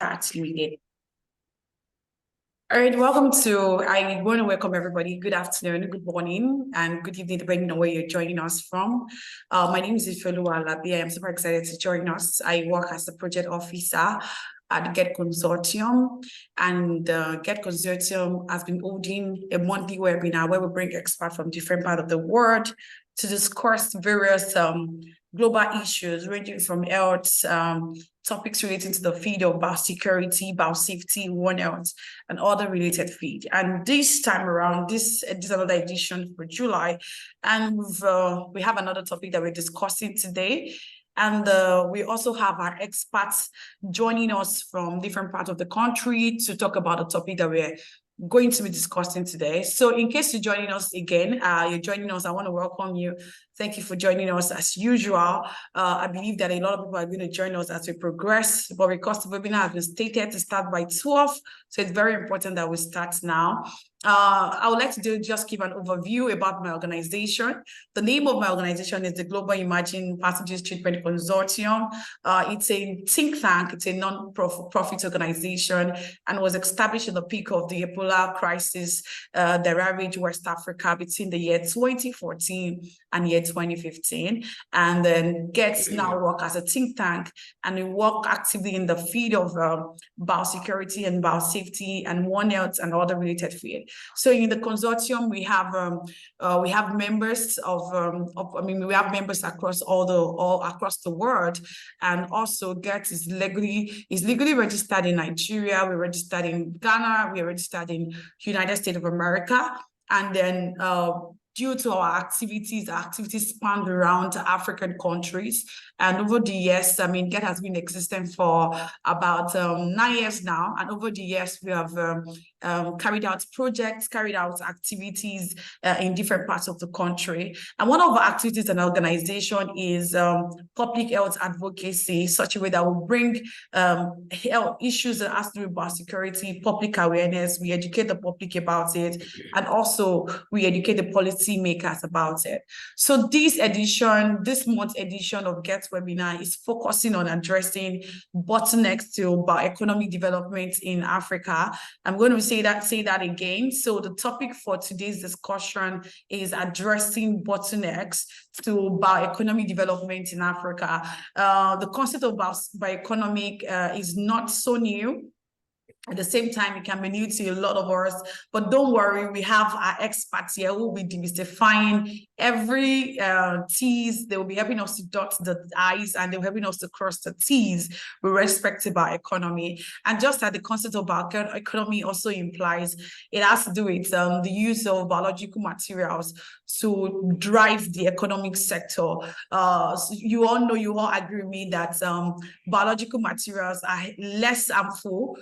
start immediately. All right, welcome to, I want to welcome everybody. Good afternoon, good morning, and good evening, depending on where you're joining us from. My name is Ifeoluwa Alabi. I am super excited to join us. I work as the project officer at the GET Consortium, and the GET Consortium has been holding a monthly webinar where we bring experts from different parts of the world to discuss various global issues ranging from health, topics relating to the field of biosecurity, biosafety, One Health, and other related fields. And this time around, this is another edition for July, and we have another topic that we're discussing today. And we also have our experts joining us from different parts of the country to talk about the topic that we're going to be discussing today. So in case you're joining us again, I want to welcome you. Thank you for joining us as usual. I believe that a lot of people are going to join us as we progress, but because the webinar has been stated to start by 12, so it's very important that we start now. I would like to just give an overview about my organization. The name of my organization is the Global Emerging Pathogens Treatment Consortium. It's a think tank, it's a non-profit organization, and was established in the peak of the Ebola crisis that ravaged West Africa between the year 2014 and year 2015. And then GET now work as a think tank, and we work actively in the field of biosecurity and biosafety and One Health and other related fields. So in the consortium, we have members we have members across all across the world, and also GET is legally registered in Nigeria. We're registered in Ghana. We're registered in United States of America, and then due to our activities span around African countries. And over the years, GET has been existing for about 9 years now. And over the years, we have carried out projects, carried out activities in different parts of the country. And one of our activities and organization is public health advocacy, such a way that will bring health issues that has to do with biosecurity, public awareness. We educate the public about it, and also we educate the policy makers about it. So this month's edition of GET webinar is focusing on addressing bottlenecks to bioeconomic development in Africa. I'm going to say that again. So the topic for today's discussion is addressing bottlenecks to bioeconomic development in Africa. The concept of bioeconomic is not so new. At the same time, it can be new to a lot of us, but don't worry, we have our experts here who will be demystifying every T's. They will be helping us to dot the I's, and they're helping us to cross the T's with respect to bioeconomy. And just that the concept of bioeconomy also implies, it has to do with the use of biological materials to drive the economic sector. So you all agree with me that biological materials are less harmful,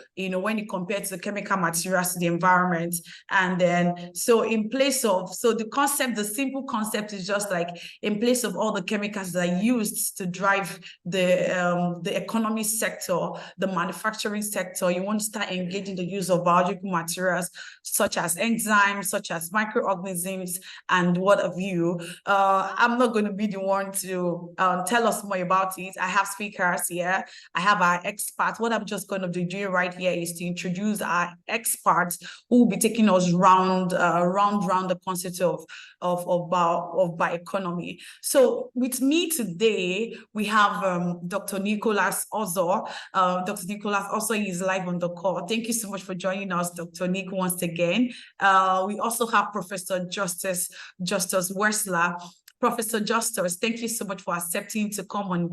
when you compare to the chemical materials to the environment. And then, so the simple concept is just like, in place of all the chemicals that are used to drive the economic sector, the manufacturing sector, you want to start engaging the use of biological materials such as enzymes, such as microorganisms, and what have you. I'm not going to be the one to tell us more about it. I have speakers here. I have our experts. What I'm just going to be doing right here is to introduce our experts who will be taking us round the concept of bioeconomy. So with me today, we have Dr. Nicholas Ozor. Dr. Nicholas also is live on the call. Thank you so much for joining us, Dr. Nick, once again. We also have Professor Justus Wessler. Professor Justus, thank you so much for accepting to come on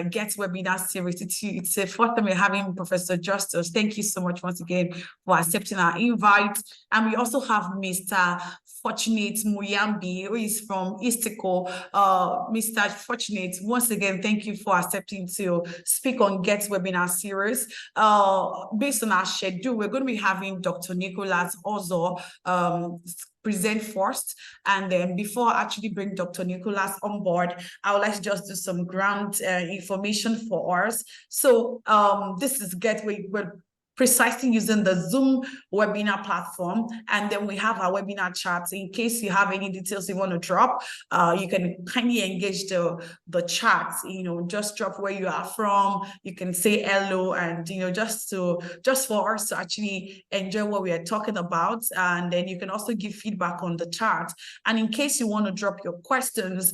GET webinar series. It's the first time we're having Professor Justus. Thank you so much once again for accepting our invite. And we also have Mr. Fortunate Muyambi, who is from Istico. Mr. Fortunate, once again, thank you for accepting to speak on GET webinar series. Based on our schedule, we're going to be having Dr. Nicholas Ozor present first, and then before I actually bring Dr. Nicholas on board, I would like to just do some ground information for us. So this is GET, we're precisely using the Zoom webinar platform. And then we have our webinar chat. In case you have any details you want to drop, you can kindly engage the chat, just drop where you are from. You can say hello, and, just for us to actually enjoy what we are talking about. And then you can also give feedback on the chat. And in case you want to drop your questions,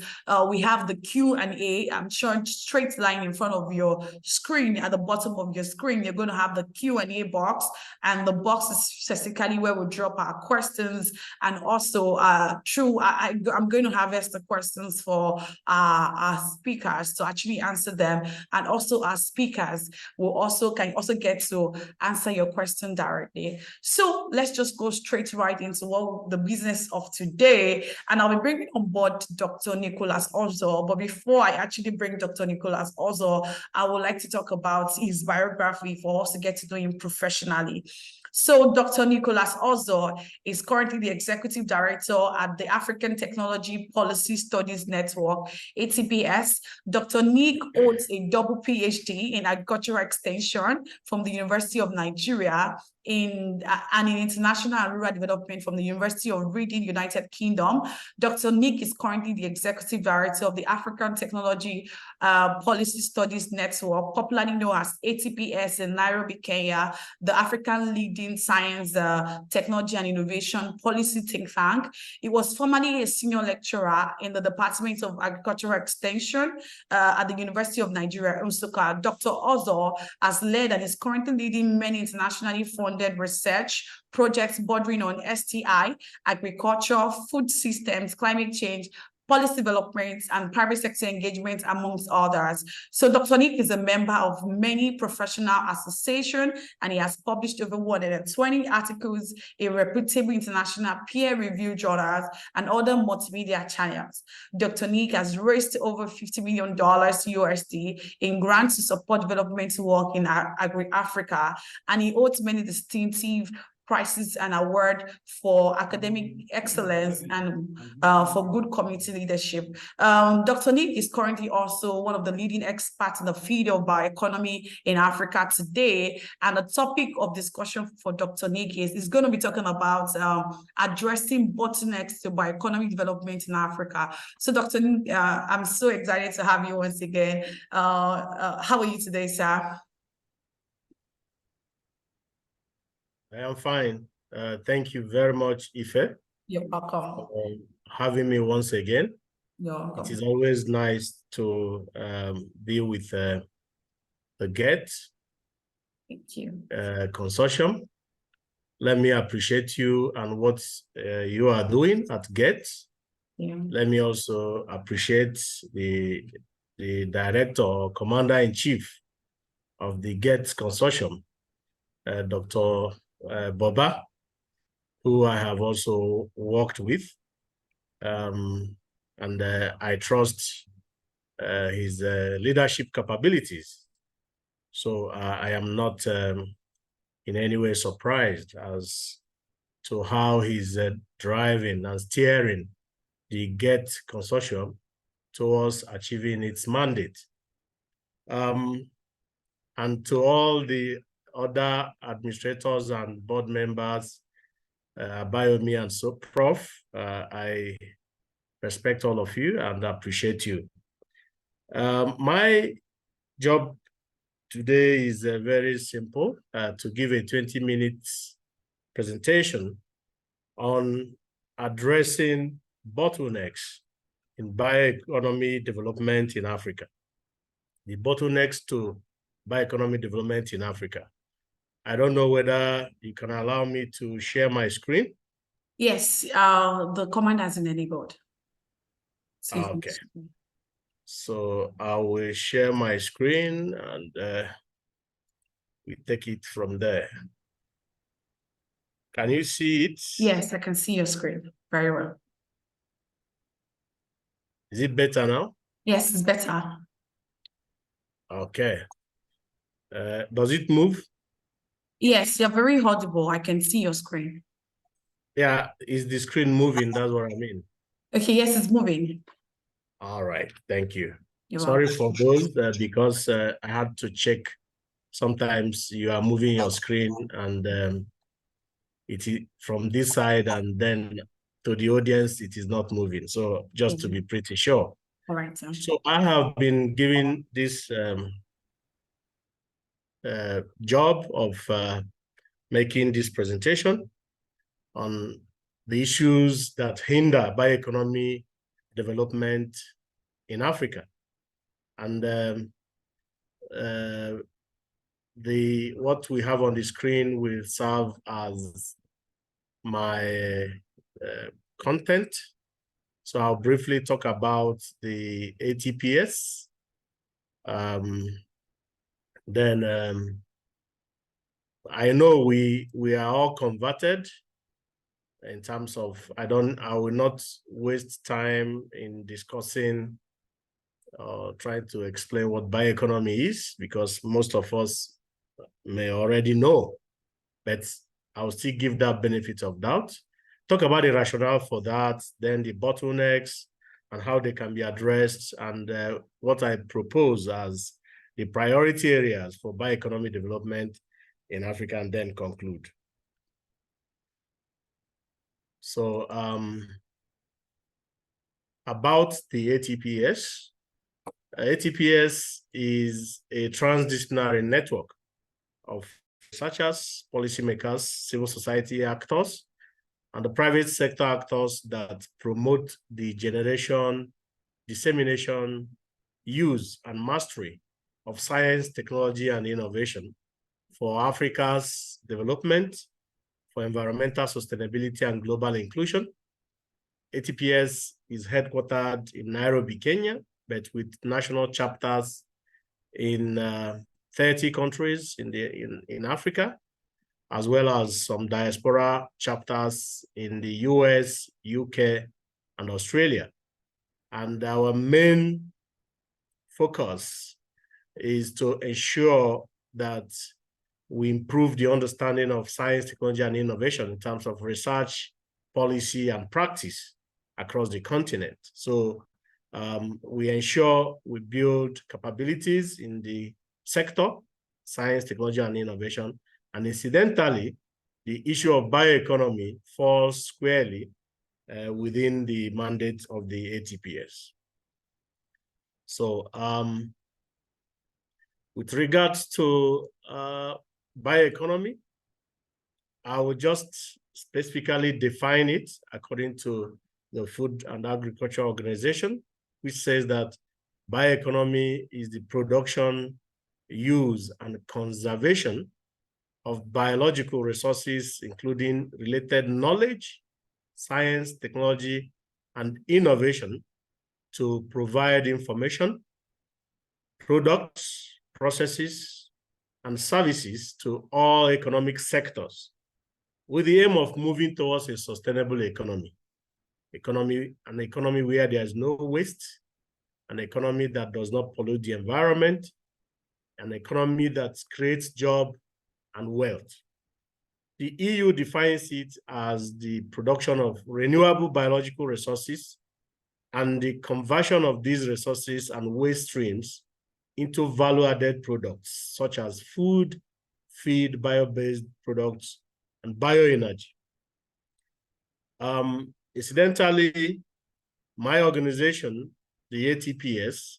we have the Q&A. I'm showing straight line in front of your screen. At the bottom of your screen, you're going to have the Q&A box, and the box is specifically where we drop our questions. And also I'm going to harvest the questions for our speakers to actually answer them, and also our speakers can also get to answer your question directly. So let's just go straight right into what the business of today, and I'll be bringing on board Dr. Nicholas Ozo. But before I actually bring Dr. Nicholas Ozo, I would like to talk about his biography for us to get to know him professionally. So Dr. Nicholas Ozo is currently the Executive Director at the African Technology Policy Studies Network, ATPS. Dr. Nick holds a double PhD in Agricultural Extension from the University of Nigeria and in International and Rural Development from the University of Reading, United Kingdom. Dr. Nick is currently the Executive Director of the African Technology Policy Studies Network, popularly known as ATPS in Nairobi, Kenya, the African leading science, technology and innovation policy think tank. He was formerly a senior lecturer in the Department of Agricultural Extension at the University of Nigeria, Nsukka. Dr. Ozo has led and is currently leading many internationally funded research projects bordering on STI, agriculture, food systems, climate change, policy development, and private sector engagement, amongst others. So Dr. Nick is a member of many professional associations, and he has published over 120 articles in reputable international peer-reviewed journals and other multimedia channels. Dr. Nick has raised over $50 million USD in grants to support development work in Africa, and he holds many distinctive prizes and award for academic excellence and for good community leadership. Dr. Nick is currently also one of the leading experts in the field of bioeconomy in Africa today. And the topic of discussion for Dr. Nick is going to be talking about addressing bottlenecks to bioeconomy development in Africa. So Dr. Nick, I'm so excited to have you once again. How are you today, sir? I am fine. Thank you very much, Ife. You're welcome. For having me once again. You're welcome. It is always nice to be with the GET Thank you. Consortium. Let me appreciate you and what you are doing at GET. Yeah. Let me also appreciate the director or commander-in-chief of the GET Consortium, Dr. Boba, who I have also worked with, and I trust his leadership capabilities. So I am not in any way surprised as to how he's driving and steering the GET Consortium towards achieving its mandate. And to all the other administrators and board members, Biomi and so Prof, I respect all of you and appreciate you. My job today is very simple, to give a 20-minute presentation on addressing bottlenecks in bioeconomy development in Africa. The bottlenecks to bioeconomy development in Africa. I don't know whether you can allow me to share my screen. Yes, the command has been enabled. Okay. So I will share my screen and we take it from there. Can you see it? Yes, I can see your screen very well. Is it better now? Yes, it's better. Okay. Does it move? Yes, you're very audible. I can see your screen. Yeah, is the screen moving? That's what I mean. Okay, yes, it's moving. All right, thank you. You're Sorry welcome. for those because I had to check sometimes you are moving your screen and it is from this side, and then to the audience, it is not moving. So just to be pretty sure. All right, sir. So I have been given this job of making this presentation on the issues that hinder bioeconomy development in Africa. And what we have on the screen will serve as my content. So I'll briefly talk about the ATPS. Then I know we are all converted in terms of, I will not waste time in discussing or trying to explain what bioeconomy is, because most of us may already know, but I'll still give that benefit of doubt. Talk about the rationale for that, then the bottlenecks and how they can be addressed, and what I propose as the priority areas for bioeconomy development in Africa, and then conclude. So about the ATPS. ATPS is a transdisciplinary network of researchers, policymakers, civil society actors, and the private sector actors that promote the generation, dissemination, use, and mastery of science, technology, and innovation for Africa's development, for environmental sustainability and global inclusion. ATPS is headquartered in Nairobi, Kenya, but with national chapters in 30 countries in Africa, as well as some diaspora chapters in the US, UK, and Australia. And our main focus is to ensure that we improve the understanding of science, technology, and innovation in terms of research, policy, and practice across the continent. So we ensure we build capabilities in the sector, science, technology, and innovation. And incidentally, the issue of bioeconomy falls squarely within the mandate of the ATPS. So with regards to bioeconomy, I will just specifically define it according to the Food and Agriculture Organization, which says that bioeconomy is the production, use, and conservation of biological resources, including related knowledge, science, technology, and innovation to provide information, products, processes, and services to all economic sectors with the aim of moving towards a sustainable economy. An economy where there is no waste, an economy that does not pollute the environment, an economy that creates jobs and wealth. The EU defines it as the production of renewable biological resources and the conversion of these resources and waste streams into value-added products, such as food, feed, bio-based products, and bioenergy. Incidentally, my organization, the ATPS,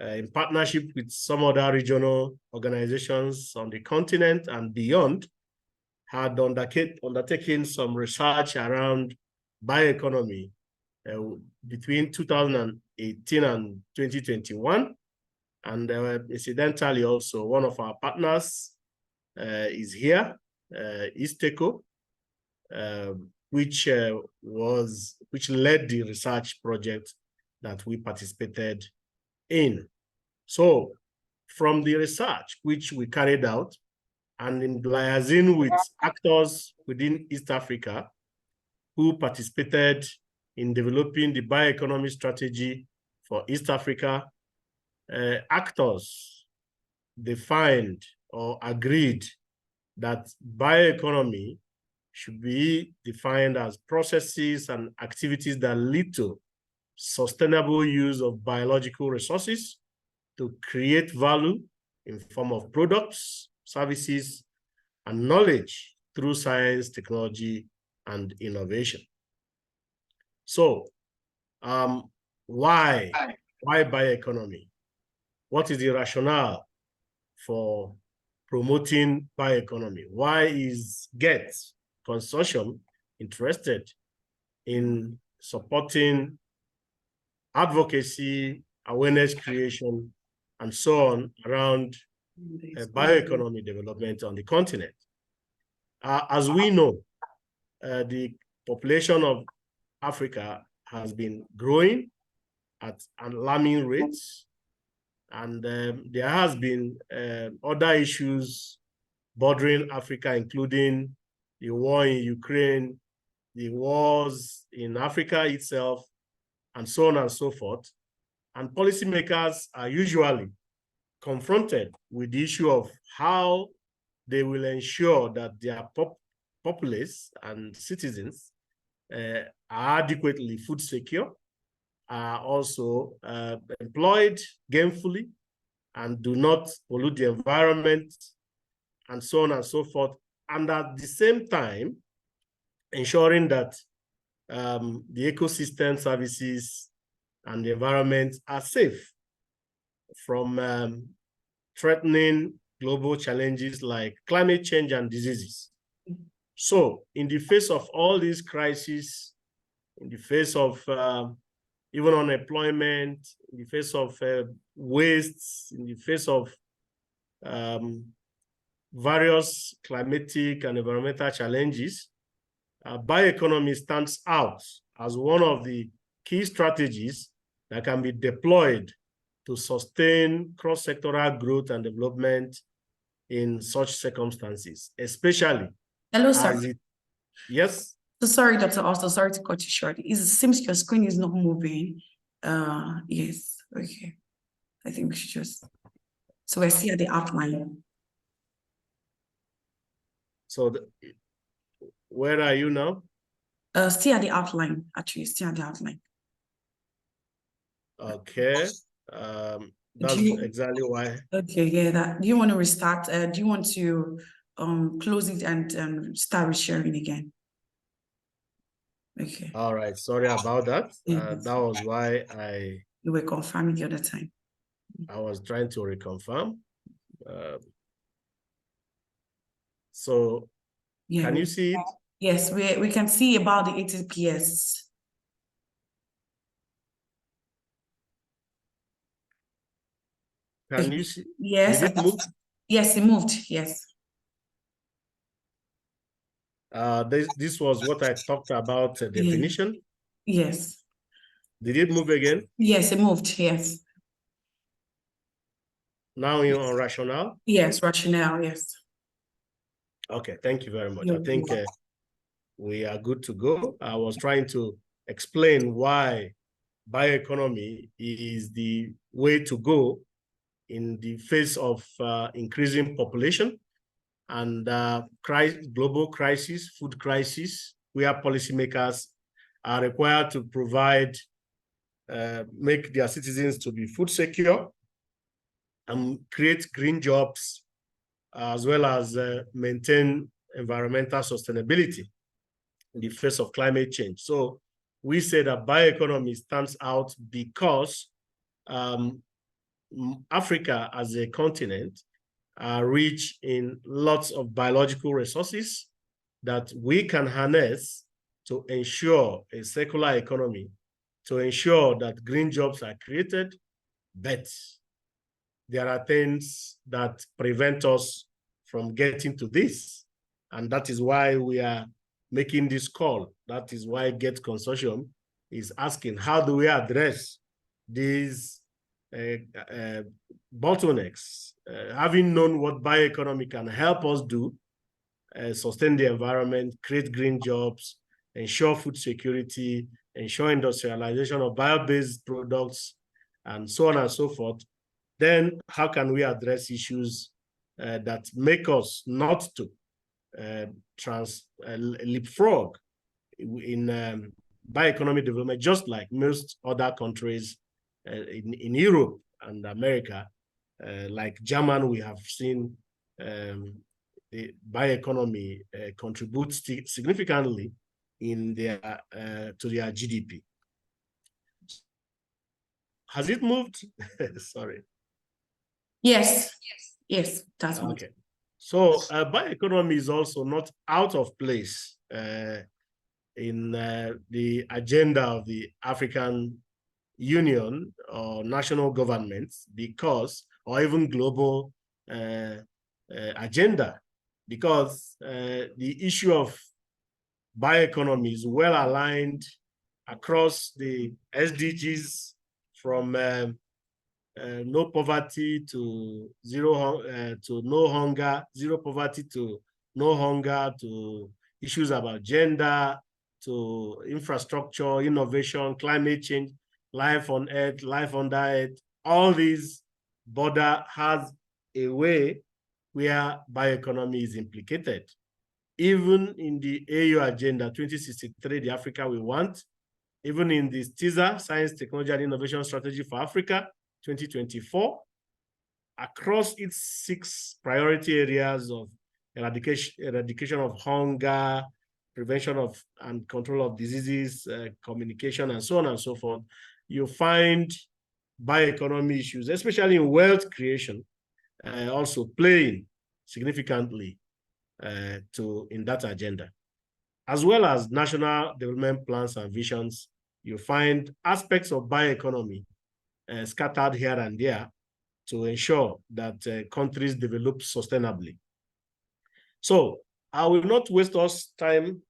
in partnership with some other regional organizations on the continent and beyond, had undertaken some research around bioeconomy between 2018 and 2021. And incidentally, also, one of our partners is here, Isteco, which led the research project that we participated in. So from the research which we carried out and in liaison with actors within East Africa who participated in developing the bioeconomy strategy for East Africa, actors defined or agreed that bioeconomy should be defined as processes and activities that lead to sustainable use of biological resources to create value in form of products, services, and knowledge through science, technology, and innovation. So, why bioeconomy? What is the rationale for promoting bioeconomy? Why is Gates Consortium interested in supporting advocacy, awareness creation, and so on around bioeconomy development on the continent? As we know, the population of Africa has been growing at alarming rates, and there has been other issues bordering Africa, including the war in Ukraine, the wars in Africa itself, and so on and so forth. And policymakers are usually confronted with the issue of how they will ensure that their populace and citizens are adequately food secure, are also employed gainfully, and do not pollute the environment, and so on and so forth. And at the same time, ensuring that the ecosystem services and the environment are safe from threatening global challenges like climate change and diseases. So in the face of all these crises, in the face of even unemployment, in the face of wastes, in the face of various climatic and environmental challenges, bioeconomy stands out as one of the key strategies that can be deployed to sustain cross-sectoral growth and development in such circumstances, especially. Hello, sir. Yes? So sorry, Dr. Also, sorry to cut you short. It seems your screen is not moving. Yes, okay. I think we should just, so we're still at the outline. So where are you now? Still at the outline, actually, still at the outline. Okay. That's exactly why. Okay, yeah, do you want to restart? Do you want to close it and start sharing again? Okay. All right, sorry about that. That was why you were confirming the other time. I was trying to reconfirm. So yeah, can you see it? Yes, we can see about the ATPS. Can you see? Yes. Did it move? Yes, it moved. Yes. This was what I talked about, definition. Yes. Did it move again? Yes, it moved. Yes. Now you're on rationale? Yes, rationale. Yes. Okay, thank you very much. I think we are good to go. I was trying to explain why bioeconomy is the way to go in the face of increasing population and global crisis, food crisis, where policymakers are required to provide, make their citizens to be food secure and create green jobs, as well as maintain environmental sustainability in the face of climate change. So we say that bioeconomy stands out because Africa as a continent are rich in lots of biological resources that we can harness to ensure a circular economy, to ensure that green jobs are created, but there are things that prevent us from getting to this. And that is why we are making this call. That is why Gates Consortium is asking, how do we address these bottlenecks? Having known what bioeconomy can help us do, sustain the environment, create green jobs, ensure food security, ensure industrialization of bio-based products, and so on and so forth, then how can we address issues that make us not to leapfrog in bioeconomy development, just like most other countries in Europe and America Like German, we have seen the bioeconomy contributes significantly in their to their GDP. Has it moved? Sorry. Yes, yes, that's okay. So bioeconomy is also not out of place in the agenda of the African Union or national governments, because, or even global agenda, because the issue of bioeconomy is well aligned across the SDGs, from no poverty to to no hunger, zero poverty to no hunger, to issues about gender, to infrastructure, innovation, climate change, life on Earth, life under Earth. All these border has a way where bioeconomy is implicated. Even in the AU Agenda 2063, the Africa we want, even in the TISA, Science, Technology, and Innovation Strategy for Africa 2024, across its 6 priority areas of eradication of hunger, prevention of and control of diseases, communication, and so on and so forth, you find bioeconomy issues, especially in wealth creation, also playing significantly in that agenda. As well as national development plans and visions, you find aspects of bioeconomy scattered here and there to ensure that countries develop sustainably. So I will not waste us time,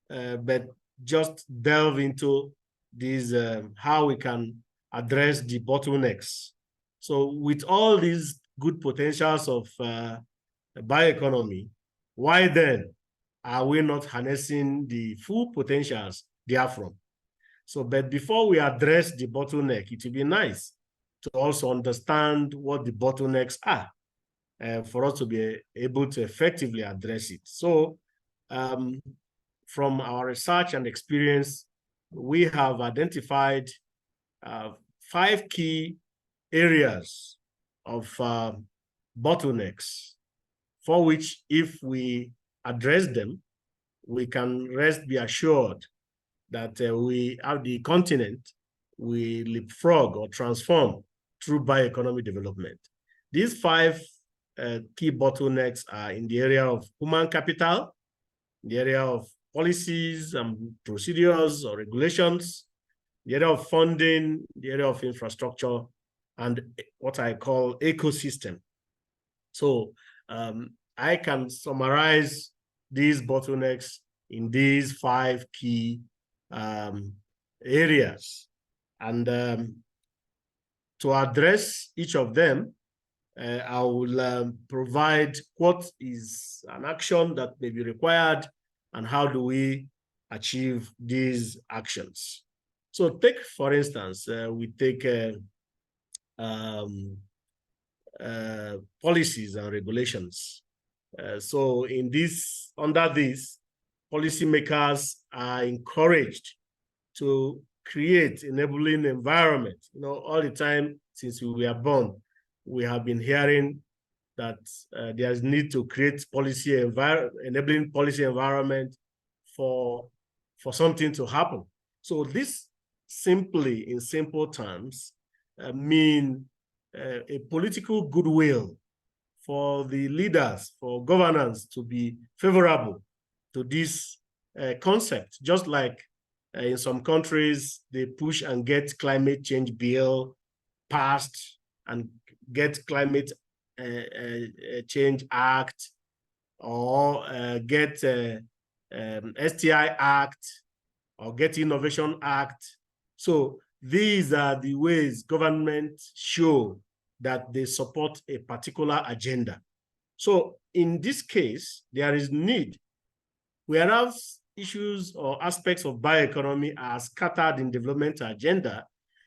but just delve into these, how we can address the bottlenecks. So with all these good potentials of bioeconomy, why then are we not harnessing the full potentials therefrom? So, but before we address the bottleneck, it would be nice to also understand what the bottlenecks are, for us to be able to effectively address it. So, from our research and experience, we have identified 5 key areas of bottlenecks, for which, if we address them, we can be assured that we have the continent we leapfrog or transform through bioeconomy development. These 5 key bottlenecks are in the area of human capital, in the area of policies and procedures or regulations, the area of funding, the area of infrastructure, and what I call ecosystem. So I can summarize these bottlenecks in these 5 key areas. And to address each of them, I will provide what is an action that may be required and how do we achieve these actions. So take, for instance, we take policies and regulations. So in this, under this, policymakers are encouraged to create enabling environment. You know, all the time since we were born, we have been hearing that there is need to create enabling policy environment for something to happen. So this simply, in simple terms, mean a political goodwill for the leaders, for governance to be favorable to this concept. Just like in some countries, they push and get climate change bill passed and get climate change act, or get STI act, or get innovation act. So these are the ways government show that they support a particular agenda. So in this case, there is need, whereas issues or aspects of bioeconomy are scattered in development agenda,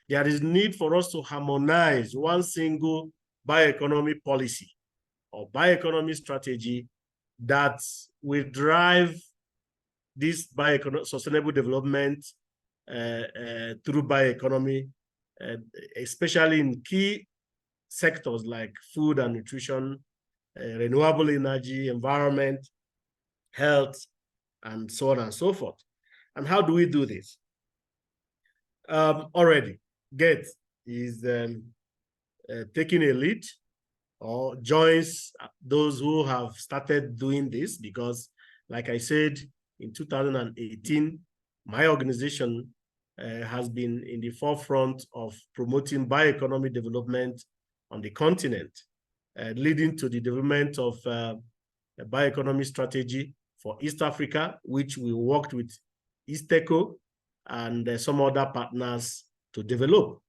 there is need for us to harmonize one single bioeconomy policy or bioeconomy strategy that will drive this sustainable development through bioeconomy, especially in key sectors like food and nutrition, renewable energy, environment, health, and so on and so forth. And how do we do this? Already, GET is taking a lead or joins those who have started doing this because, like I said, in 2018, my organization has been in the forefront of promoting bioeconomy development on the continent, leading to the development of a bioeconomy strategy for East Africa, which we worked with Easteco and some other partners to develop.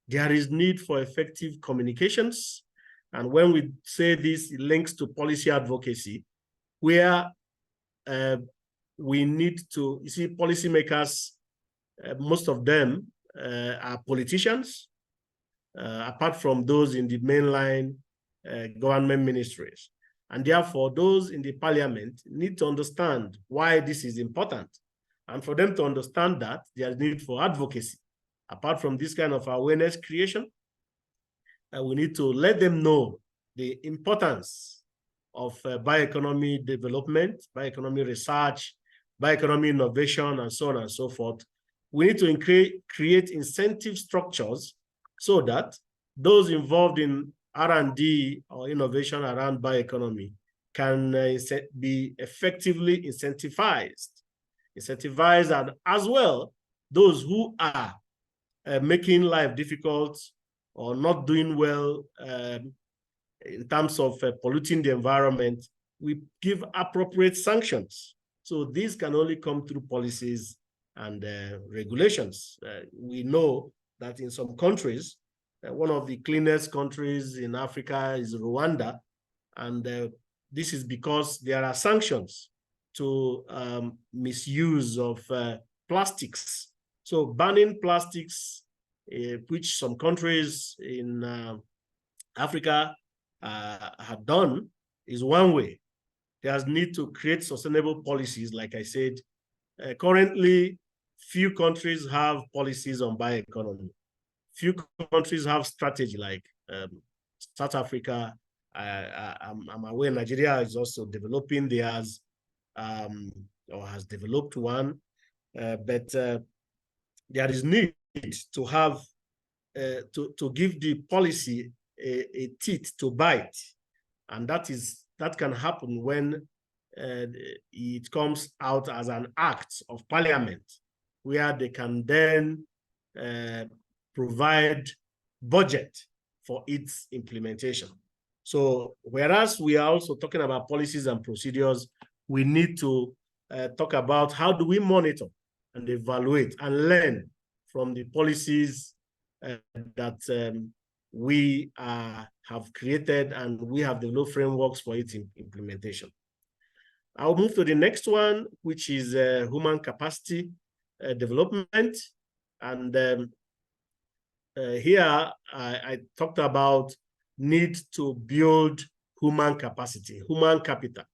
There is need for effective communications. And when we say this, it links to policy advocacy, where we need to, you see, policymakers, most of them are politicians, apart from those in the mainline government ministries. And therefore, those in the parliament need to understand why this is important. And for them to understand that, there is need for advocacy. Apart from this kind of awareness creation, we need to let them know the importance of bioeconomy development, bioeconomy research, bioeconomy innovation, and so on and so forth. We need to create incentive structures so that those involved in R&D or innovation around bioeconomy can be effectively incentivized, and as well, those who are making life difficult or not doing well in terms of polluting the environment, we give appropriate sanctions. So these can only come through policies and regulations. We know that in some countries, one of the cleanest countries in Africa is Rwanda, and this is because there are sanctions to misuse of plastics. So banning plastics, which some countries in Africa have done, is one way. There's need to create sustainable policies, like I said. Currently, few countries have policies on bioeconomy. Few countries have strategy, like South Africa. I'm aware Nigeria is also developing theirs, or has developed one, but there is need to have to give the policy a teeth to bite, and that can happen when it comes out as an act of parliament, where they can then provide budget for its implementation. So whereas we are also talking about policies and procedures, we need to talk about how do we monitor and evaluate and learn from the policies that we have created, and we have developed frameworks for its implementation. I'll move to the next one, which is human capacity development. And here I talked about need to build human capacity, human capital,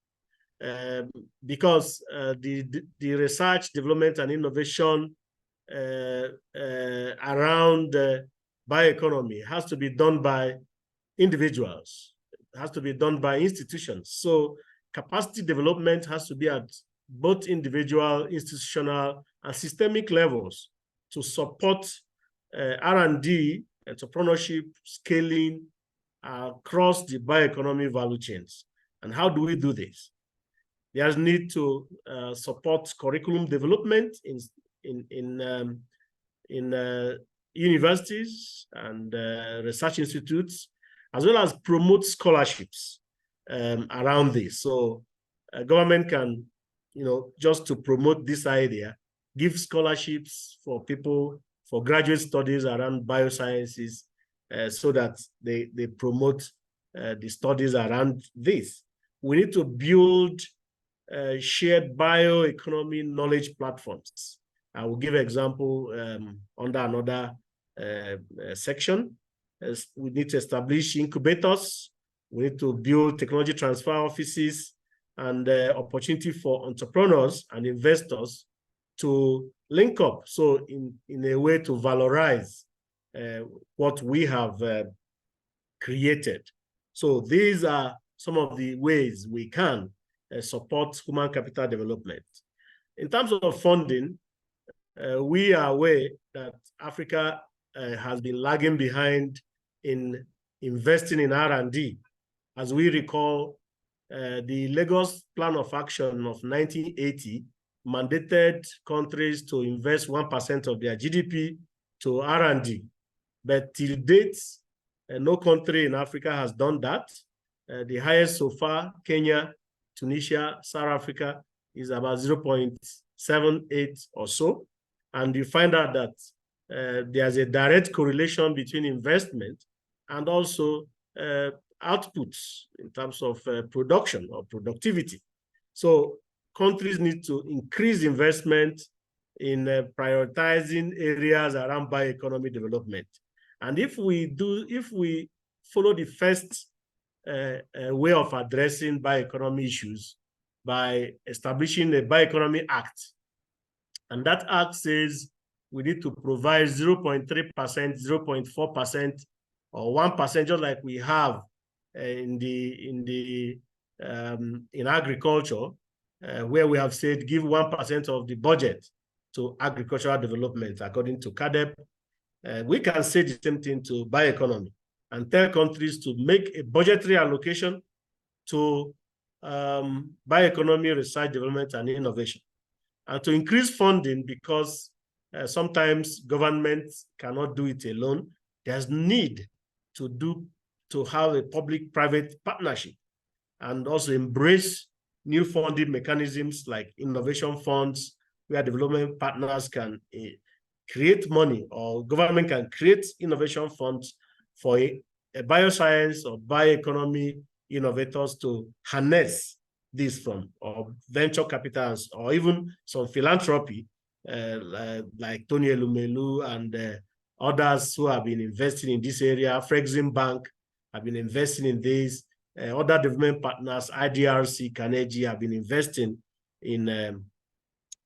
because the research, development, and innovation around bioeconomy has to be done by individuals, has to be done by institutions. So capacity development has to be at both individual, institutional, and systemic levels to support R&D, entrepreneurship, scaling across the bioeconomy value chains. And how do we do this? There's need to support curriculum development in universities and research institutes, as well as promote scholarships around this. So government can, just to promote this idea, give scholarships for people for graduate studies around biosciences, so that they promote the studies around this. We need to build shared bioeconomy knowledge platforms. I will give an example under another section. We need to establish incubators. We need to build technology transfer offices and opportunity for entrepreneurs and investors to link up. So in a way to valorize what we have created. So these are some of the ways we can support human capital development. In terms of funding, we are aware that Africa has been lagging behind in investing in R&D. As we recall, the Lagos Plan of Action of 1980 mandated countries to invest 1% of their GDP to R&D. But till date, no country in Africa has done that. The highest so far, Kenya, Tunisia, South Africa, is about 0.78 or so. And you find out that there's a direct correlation between investment and also outputs in terms of production or productivity. So countries need to increase investment in prioritizing areas around bioeconomy development. And if we follow the first way of addressing bioeconomy issues by establishing a Bioeconomy Act, and that act says we need to provide 0.3%, 0.4%, or 1%, just like we have in agriculture, where we have said give 1% of the budget to agricultural development according to CADEP. We can say the same thing to bioeconomy and tell countries to make a budgetary allocation to bioeconomy research, development, and innovation, and to increase funding, because sometimes governments cannot do it alone. There's need to have a public-private partnership and also embrace new funding mechanisms like innovation funds, where development partners can create money, or government can create innovation funds for a bioscience or bioeconomy innovators to harness this from, or venture capitals, or even some philanthropy, like Tony Elumelu and others who have been investing in this area. Frexim Bank have been investing in this. Other development partners, IDRC, Carnegie, have been investing in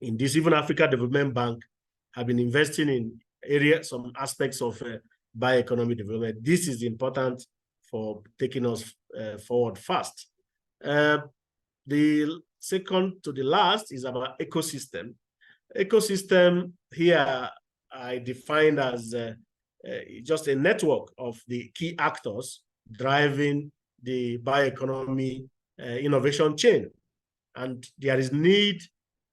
this. Even Africa Development Bank have been investing in some aspects of bioeconomy development. This is important for taking us forward fast. The second to the last is about ecosystem. Ecosystem here I defined as just a network of the key actors driving the bioeconomy innovation chain. And there is need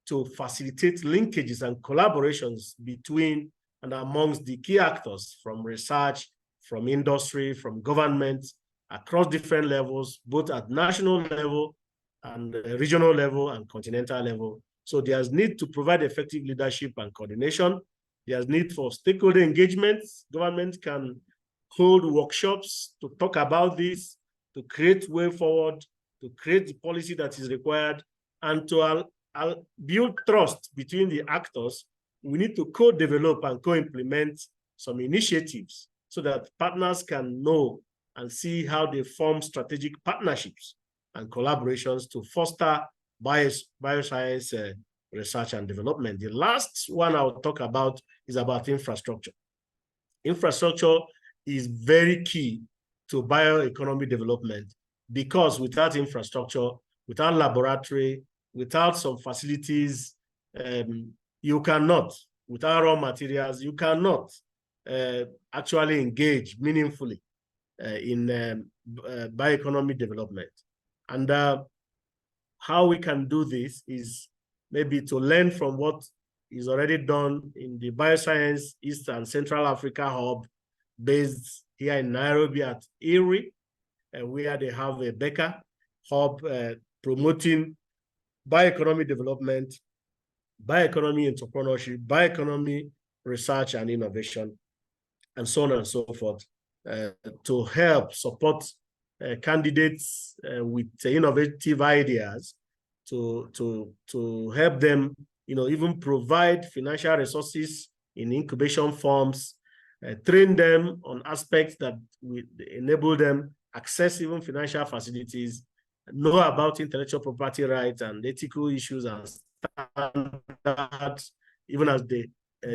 to facilitate linkages and collaborations between and amongst the key actors from research, from industry, from government, across different levels, both at national level and regional level and continental level. So there's need to provide effective leadership and coordination. There's need for stakeholder engagement. Government can hold workshops to talk about this, to create way forward, to create the policy that is required, and to build trust between the actors. We need to co-develop and co-implement some initiatives so that partners can know and see how they form strategic partnerships and collaborations to foster bioscience research and development. The last one I'll talk about is about infrastructure. Infrastructure is very key to bioeconomy development, because without infrastructure, without laboratory, without some facilities, you cannot, without raw materials, you cannot actually engage meaningfully in bioeconomy development. And how we can do this is maybe to learn from what is already done in the Bioscience East and Central Africa Hub, based here in Nairobi at IRI, where they have a Becker hub promoting bioeconomy development, bioeconomy entrepreneurship, bioeconomy research and innovation, and so on and so forth, to help support candidates with innovative ideas, to help them, even provide financial resources in incubation firms, train them on aspects that will enable them access even financial facilities, know about intellectual property rights and ethical issues and standards, even as they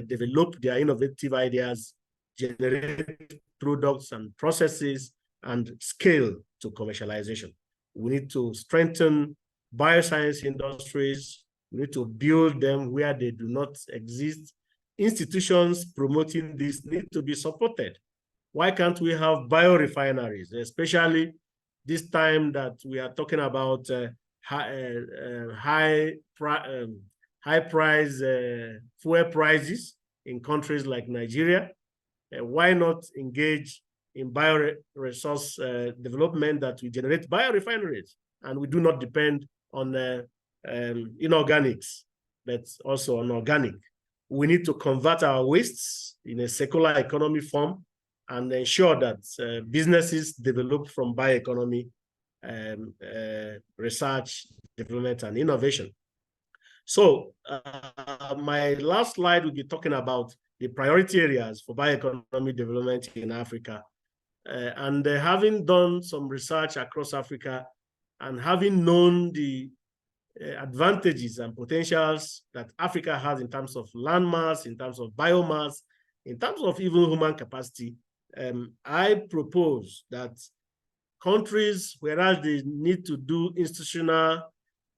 develop their innovative ideas, generate products and processes, and scale to commercialization. We need to strengthen bioscience industries. We need to build them where they do not exist. Institutions promoting this need to be supported. Why can't we have biorefineries, especially this time that we are talking about high price fuel prices in countries like Nigeria? Why not engage in bioresource development that we generate biorefineries and we do not depend on inorganics, but also on organic? We need to convert our wastes in a circular economy form and ensure that businesses develop from bioeconomy, research, development, and innovation. So my last slide will be talking about the priority areas for bioeconomy development in Africa. And having done some research across Africa and having known the advantages and potentials that Africa has in terms of land mass, in terms of biomass, in terms of even human capacity, I propose that countries, whereas they need to do institutional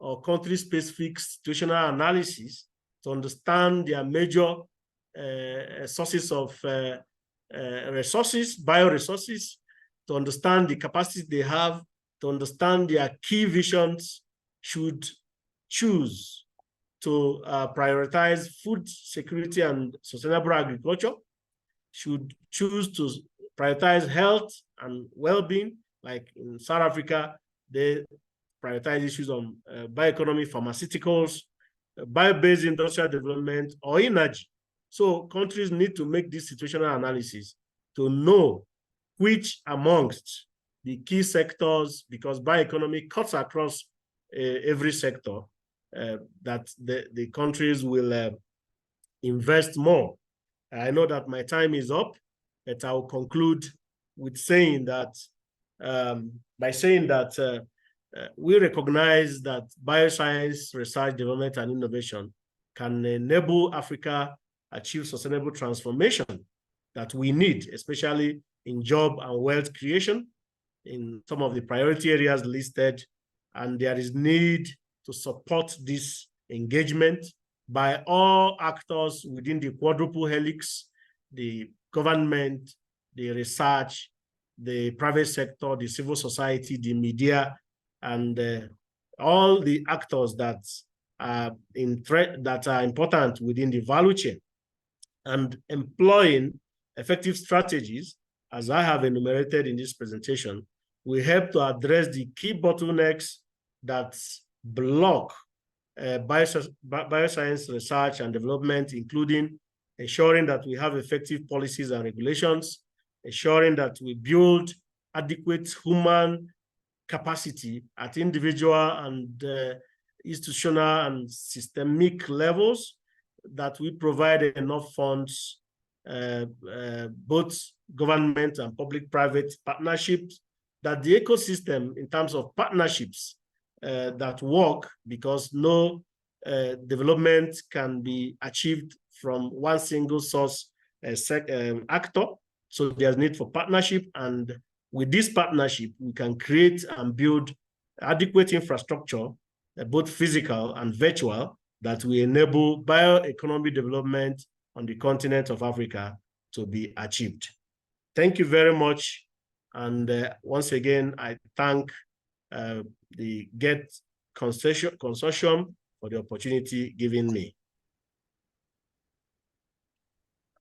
or country-specific situational analysis to understand their major sources of resources, bioresources, to understand the capacities they have, to understand their key visions, should choose to prioritize food security and sustainable agriculture, should choose to prioritize health and well-being, like in South Africa, they prioritize issues on bioeconomy, pharmaceuticals, bio-based industrial development, or energy. So countries need to make this situational analysis to know which amongst the key sectors, because bioeconomy cuts across every sector, that the countries will invest more. I know that my time is up, but I will conclude with saying that, we recognize that bioscience, research, development, and innovation can enable Africa achieve sustainable transformation that we need, especially in job and wealth creation in some of the priority areas listed. And there is need to support this engagement by all actors within the quadruple helix, the government, the research, the private sector, the civil society, the media, and all the actors that are important within the value chain, and employing effective strategies, as I have enumerated in this presentation, will help to address the key bottlenecks that block bioscience research and development, including ensuring that we have effective policies and regulations, ensuring that we build adequate human capacity at individual and institutional and systemic levels, that we provide enough funds, both government and public-private partnerships, that the ecosystem in terms of partnerships that work, because no development can be achieved from one single source actor. So there's need for partnership, and with this partnership, we can create and build adequate infrastructure, both physical and virtual, that will enable bioeconomy development on the continent of Africa to be achieved. Thank you very much. And once again, I thank the GET Consortium for the opportunity given me.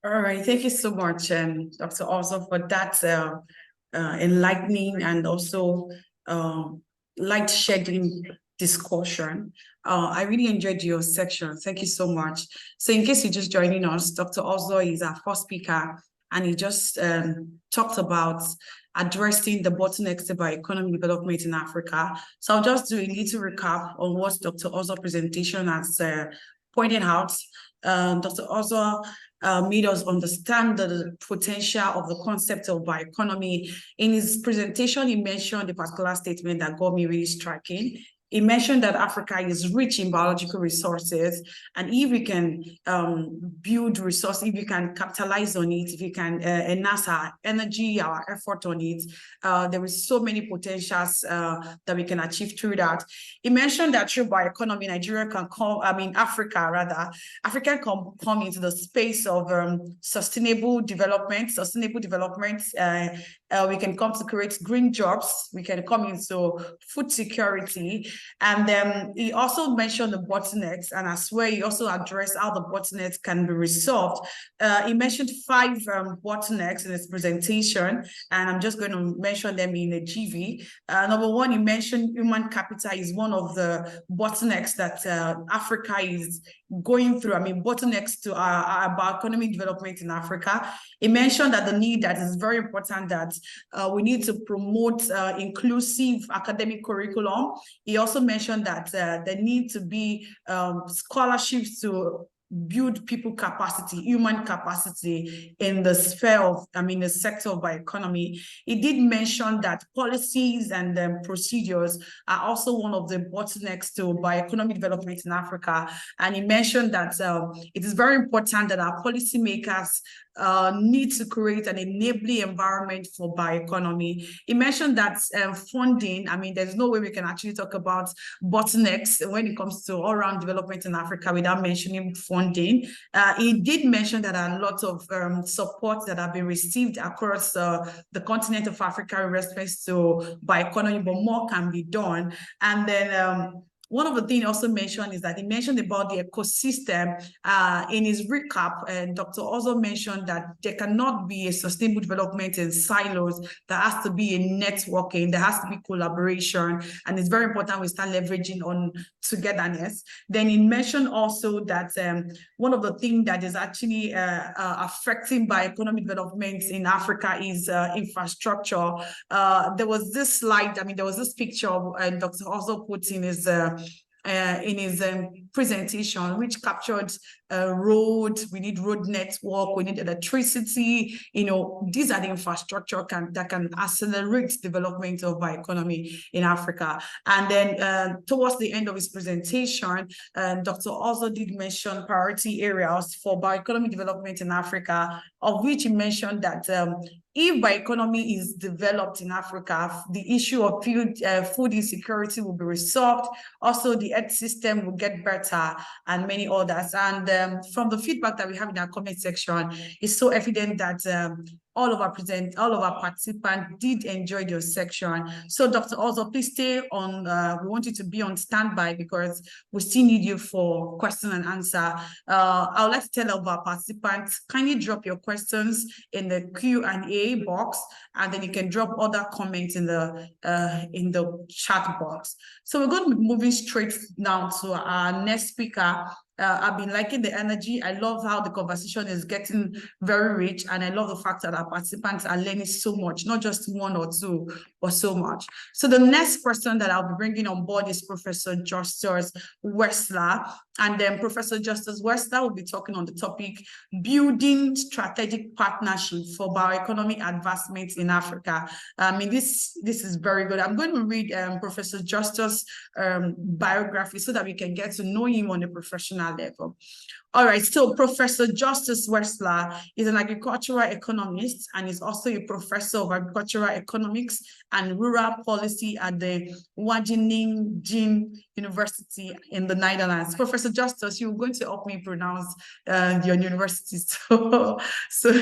All right, thank you so much, Dr. Ozo, for that enlightening and also light-shedding discussion. I really enjoyed your section. Thank you so much. So in case you're just joining us, Dr. Ozo is our first speaker, and he just talked about addressing the bottlenecks to bioeconomy development in Africa. So I'll just do a little recap on what Dr. Ozo's presentation has pointed out. Dr. Ozo made us understand the potential of the concept of bioeconomy. In his presentation, he mentioned a particular statement that got me really striking. He mentioned that Africa is rich in biological resources, and if we can build resources, if we can capitalize on it, if we can enhance our energy, our effort on it, there is so many potentials that we can achieve through that. He mentioned that through bioeconomy, Nigeria can come, Africa can come into the space of sustainable development. We can come to create green jobs. We can come into food security. And then he also mentioned the bottlenecks, and as well, he also addressed how the bottlenecks can be resolved. He mentioned 5 bottlenecks in his presentation, and I'm just going to mention them in a GV. Number 1, he mentioned human capital is one of the bottlenecks that Africa is going through. Bottlenecks to our bioeconomy development in Africa. He mentioned that the need that is very important, that we need to promote inclusive academic curriculum. He also mentioned that there need to be scholarships to build people capacity, human capacity in the sphere of, the sector of bioeconomy. He did mention that policies and procedures are also one of the bottlenecks to bioeconomic development in Africa. And he mentioned that it is very important that our policymakers need to create an enabling environment for bioeconomy. He mentioned that funding, there's no way we can actually talk about bottlenecks when it comes to all-round development in Africa without mentioning funding. He did mention that there are a lot of support that have been received across the continent of Africa in response to bioeconomy, but more can be done. And then one of the things he also mentioned is that he mentioned about the ecosystem in his recap, and Dr. also mentioned that there cannot be a sustainable development in silos. There has to be a networking, there has to be collaboration, and it's very important we start leveraging on togetherness. Then he mentioned also that one of the things that is actually affecting bioeconomic development in Africa is infrastructure. There was this slide, there was this picture Dr. also put in his presentation, which captured road. We need road network, we need electricity. These are the infrastructure that can accelerate development of bioeconomy in Africa. And then towards the end of his presentation, Dr. also did mention priority areas for bioeconomy development in Africa, of which he mentioned that if bioeconomy is developed in Africa, the issue of food insecurity will be resolved. Also, the health system will get better, and many others. And from the feedback that we have in our comment section, it's so evident that all of our participants did enjoy your section. So Dr. Also, please stay on. We want you to be on standby because we still need you for question and answer. I would like to tell all of our participants, kindly drop your questions in the Q&A box, and then you can drop other comments in the chat box. So we're going to be moving straight now to our next speaker. I've been liking the energy. I love how the conversation is getting very rich, and I love the fact that our participants are learning so much, not just 1 or 2, but so much. So the next person that I'll be bringing on board is Professor Justus Wessler, and then Professor Justus Wessler will be talking on the topic, building strategic partnership for bioeconomic advancement in Africa. This is very good. I'm going to read Professor Justus' biography so that we can get to know him on a professional level. All right, so Professor Justus Wessler is an agricultural economist and is also a professor of agricultural economics and rural policy at the Wageningen University in the Netherlands. Professor Justus, you're going to help me pronounce your university. I'm so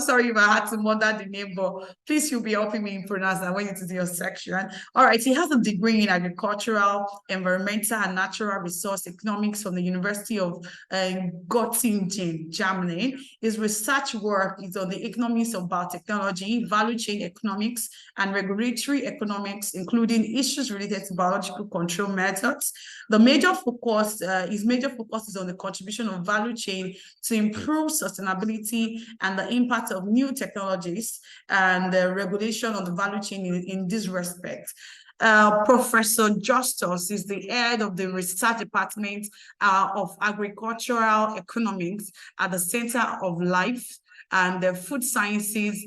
sorry if I had to murder the name, but please, you'll be helping me pronounce that when it's your section. All right, he has a degree in agricultural, environmental, and natural resource economics from the University of Göttingen, Germany. His research work is on the economics of biotechnology, value chain economics, and regulatory economics, including issues related to biological control methods. His major focus is on the contribution of value chain to improve sustainability and the impact of new technologies and the regulation of the value chain in this respect. Professor Justus is the head of the research department of agricultural economics at the Center of Life and the food sciences.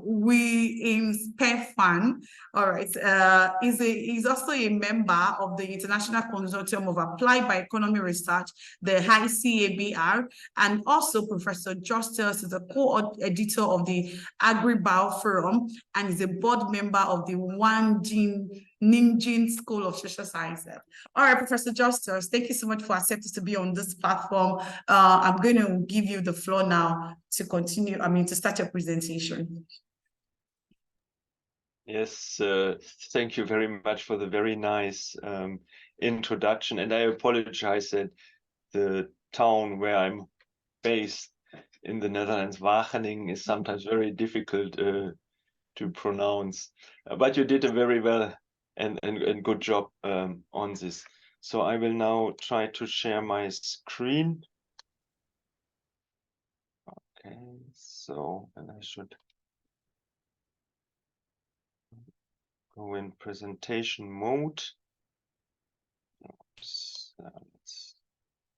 We in PEFAN, all right, is also a member of the International Consortium of Applied Bioeconomy Research, the ICABR, and also Professor Justus is a co-editor of the AgriBio Forum and is a board member of the Ninjin School of Social Sciences. All right, Professor Justus, thank you so much for accepting to be on this platform. I'm going to give you the floor now to continue, to start your presentation. Yes, thank you very much for the very nice introduction. And I apologize that the town where I'm based in the Netherlands, Wageningen, is sometimes very difficult to pronounce. But you did a very well and good job on this. So I will now try to share my screen. Okay, so, and I should go in presentation mode.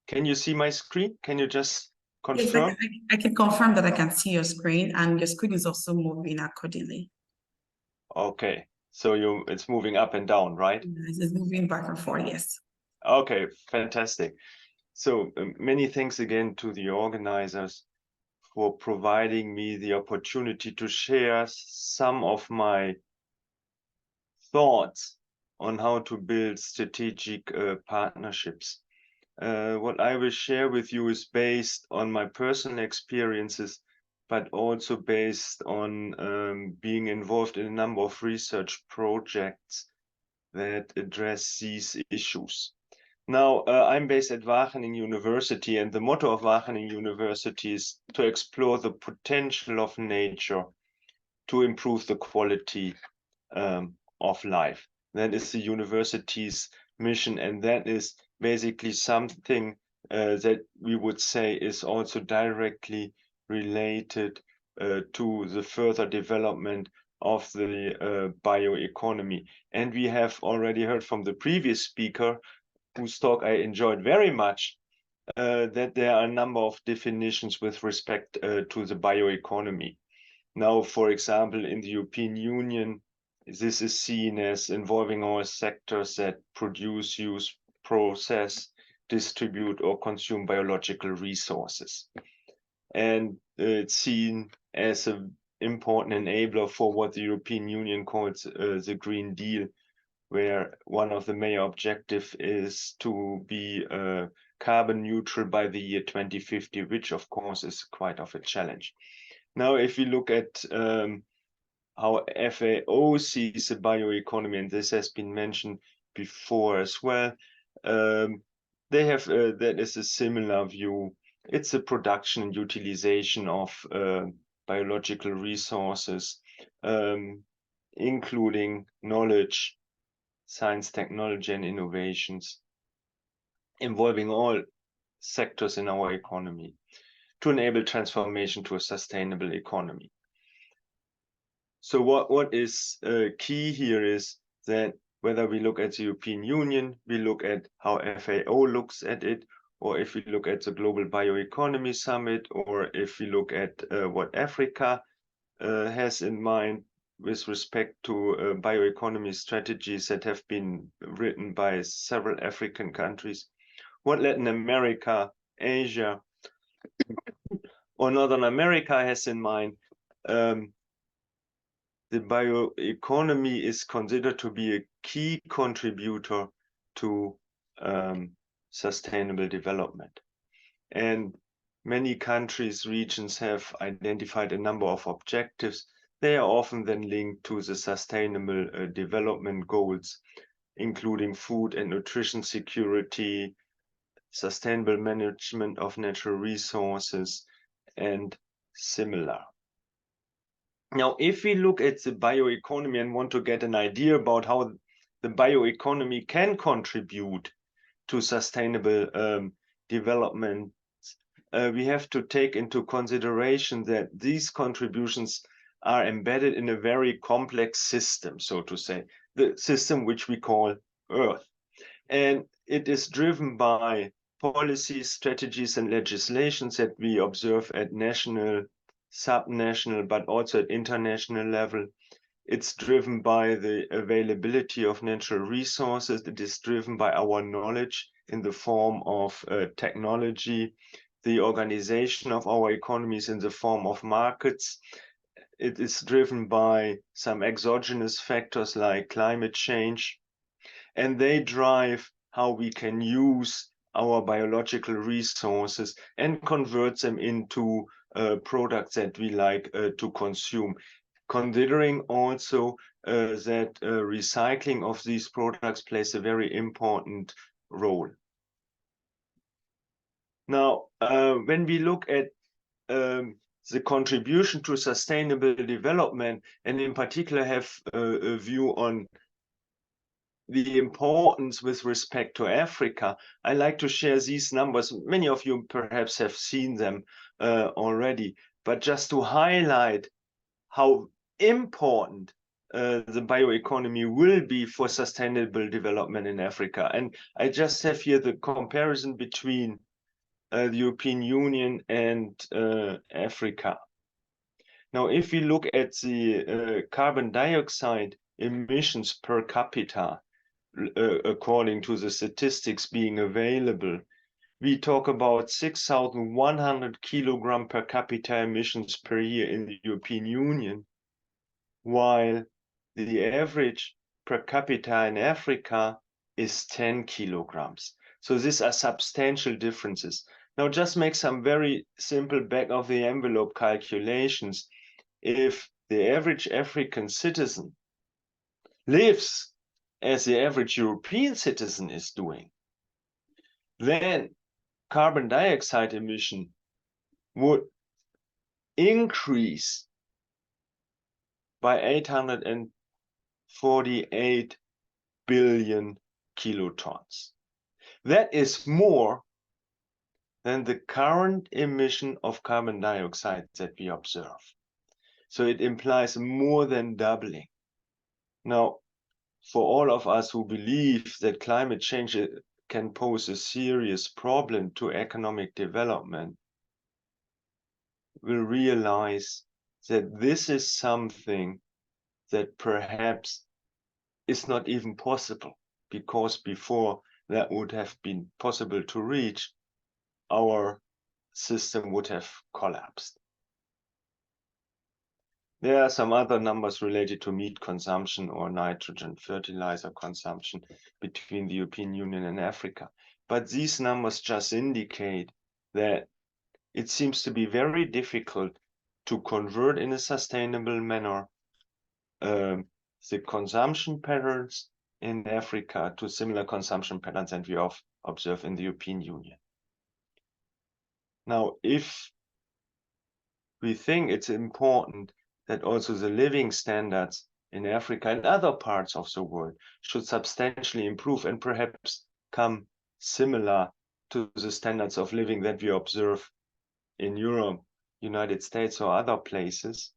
Can you see my screen? Can you just confirm? Yes, I can confirm that I can see your screen, and your screen is also moving accordingly. Okay, so it's moving up and down, right? It's moving back and forth, yes. Okay, fantastic. So many thanks again to the organizers for providing me the opportunity to share some of my thoughts on how to build strategic partnerships. What I will share with you is based on my personal experiences, but also based on being involved in a number of research projects that address these issues. Now, I'm based at Wageningen University, and the motto of Wageningen University is to explore the potential of nature to improve the quality of life. That is the university's mission, and that is basically something that we would say is also directly related to the further development of the bioeconomy. And we have already heard from the previous speaker, whose talk I enjoyed very much, that there are a number of definitions with respect to the bioeconomy. Now, for example, in the European Union, this is seen as involving all sectors that produce, use, process, distribute, or consume biological resources. And it's seen as an important enabler for what the European Union calls the Green Deal, where one of the main objectives is to be carbon neutral by the year 2050, which of course is quite of a challenge. Now, if we look at how FAO sees the bioeconomy, and this has been mentioned before as well, they have that is a similar view. It's a production and utilization of biological resources, including knowledge, science, technology, and innovations, involving all sectors in our economy to enable transformation to a sustainable economy. So what is key here is that whether we look at the European Union, we look at how FAO looks at it, or if we look at the Global Bioeconomy Summit, or if we look at what Africa has in mind with respect to bioeconomy strategies that have been written by several African countries, what Latin America, Asia, or Northern America has in mind, the bioeconomy is considered to be a key contributor to sustainable development. And many countries, regions have identified a number of objectives. They are often then linked to the sustainable development goals, including food and nutrition security, sustainable management of natural resources, and similar. Now, if we look at the bioeconomy and want to get an idea about how the bioeconomy can contribute to sustainable development, we have to take into consideration that these contributions are embedded in a very complex system, so to say, the system which we call Earth. And it is driven by policies, strategies, and legislations that we observe at national, subnational, but also at international level. It's driven by the availability of natural resources. It is driven by our knowledge in the form of technology, the organization of our economies in the form of markets. It is driven by some exogenous factors like climate change, and they drive how we can use our biological resources and convert them into products that we like to consume. Considering also that recycling of these products plays a very important role. Now, when we look at the contribution to sustainable development, and in particular have a view on the importance with respect to Africa, I like to share these numbers. Many of you perhaps have seen them already, but just to highlight how important the bioeconomy will be for sustainable development in Africa. And I just have here the comparison between the European Union and Africa. Now, if we look at the carbon dioxide emissions per capita, according to the statistics being available, we talk about 6,100 kilogram per capita emissions per year in the European Union, while the average per capita in Africa is 10 kilograms. So these are substantial differences. Now just make some very simple back of the envelope calculations. If the average African citizen lives as the average European citizen is doing, then carbon dioxide emission would increase by 848 billion kilotons. That is more than the current emission of carbon dioxide that we observe. So it implies more than doubling. Now, for all of us who believe that climate change can pose a serious problem to economic development, will realize that this is something that perhaps is not even possible, because before that would have been possible to reach, our system would have collapsed. There are some other numbers related to meat consumption or nitrogen fertilizer consumption between the European Union and Africa. But these numbers just indicate that it seems to be very difficult to convert in a sustainable manner the consumption patterns in Africa to similar consumption patterns that we observe in the European Union. Now, if we think it's important that also the living standards in Africa and other parts of the world should substantially improve and perhaps come similar to the standards of living that we observe in Europe, United States, or other places,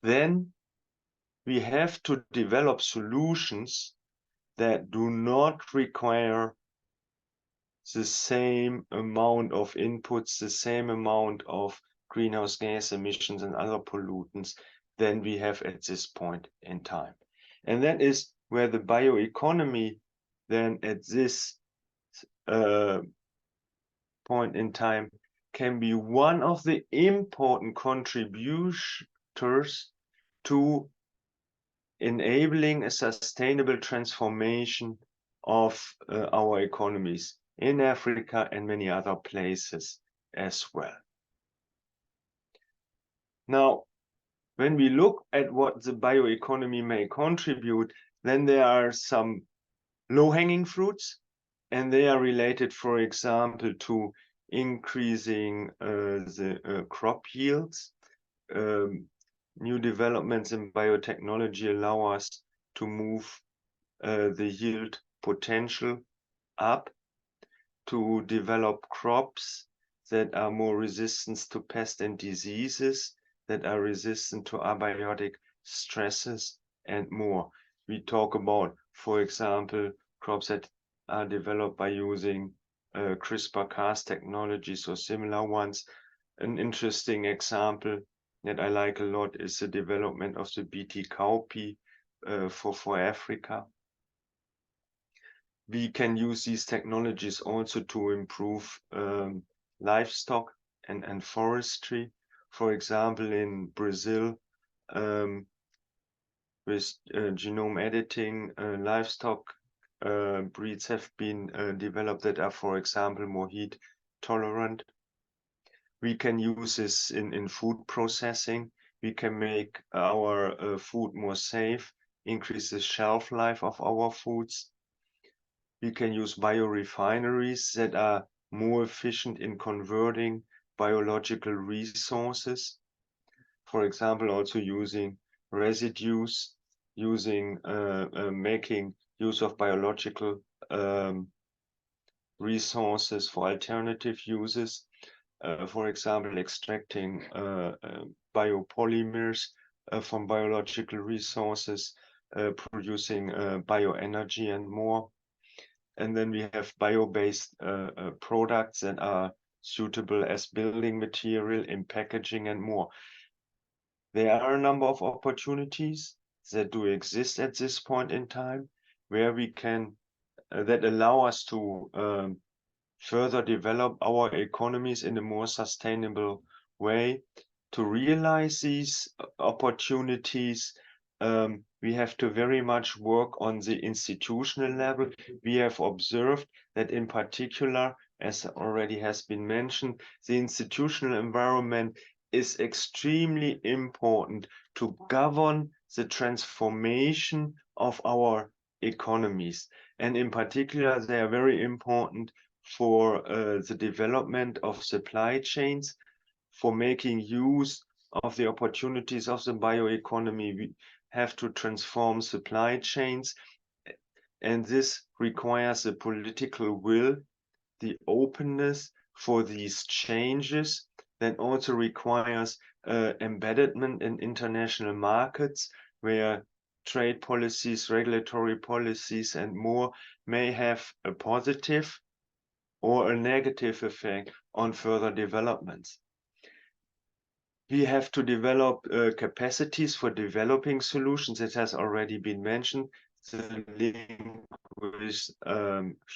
then we have to develop solutions that do not require the same amount of inputs, the same amount of greenhouse gas emissions and other pollutants than we have at this point in time. And that is where the bioeconomy then at this point in time can be one of the important contributors to enabling a sustainable transformation of our economies in Africa and many other places as well. Now, when we look at what the bioeconomy may contribute, then there are some low-hanging fruits, and they are related, for example, to increasing the crop yields. New developments in biotechnology allow us to move the yield potential up, to develop crops that are more resistant to pests and diseases, that are resistant to abiotic stresses and more. We talk about, for example, crops that are developed by using CRISPR-Cas technologies or similar ones, An interesting example that I like a lot is the development of the BT cowpea for Africa. We can use these technologies also to improve livestock and forestry. For example, in Brazil, with genome editing, livestock breeds have been developed that are, for example, more heat tolerant. We can use this in food processing. We can make our food more safe, increase the shelf life of our foods. We can use biorefineries that are more efficient in converting biological resources. For example, also using residues, using making use of biological resources for alternative uses. For example, extracting biopolymers from biological resources, producing bioenergy and more. And then we have bio-based products that are suitable as building material in packaging and more. There are a number of opportunities that do exist at this point in time where we can that allow us to further develop our economies in a more sustainable way. To realize these opportunities, we have to very much work on the institutional level. We have observed that in particular, as already has been mentioned, the institutional environment is extremely important to govern the transformation of our economies. And in particular, they are very important for the development of supply chains, for making use of the opportunities of the bioeconomy. We have to transform supply chains, and this requires the political will, the openness for these changes, that also requires embeddedment in international markets where trade policies, regulatory policies, and more may have a positive or a negative effect on further developments. We have to develop capacities for developing solutions. It has already been mentioned, the link with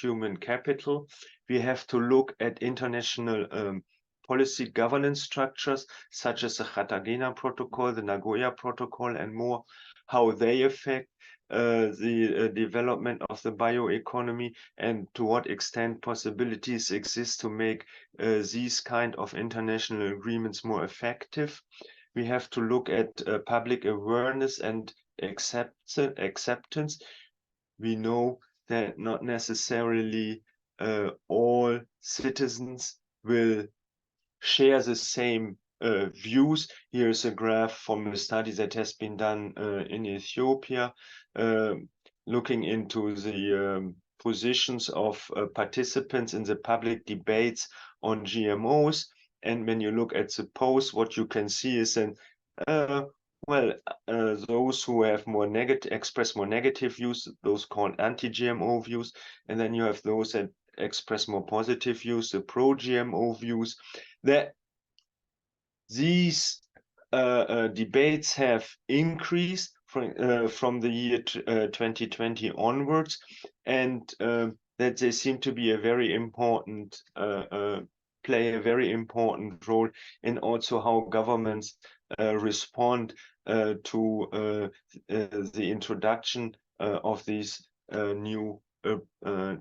human capital. We have to look at international policy governance structures, such as the Cartagena Protocol, the Nagoya Protocol, and more, how they affect the development of the bioeconomy, and to what extent possibilities exist to make these kind of international agreements more effective. We have to look at public awareness and acceptance. We know that not necessarily all citizens will share the same views. Here's a graph from a study that has been done in Ethiopia, looking into the positions of participants in the public debates on GMOs. And when you look at the polls, what you can see is that, those who have more negative, express more negative views, those called anti-GMO views, and then you have those that express more positive views, the pro-GMO views. That these debates have increased from the year 2020 onwards, and that they seem to be a very important play a very important role in also how governments respond to the introduction of these new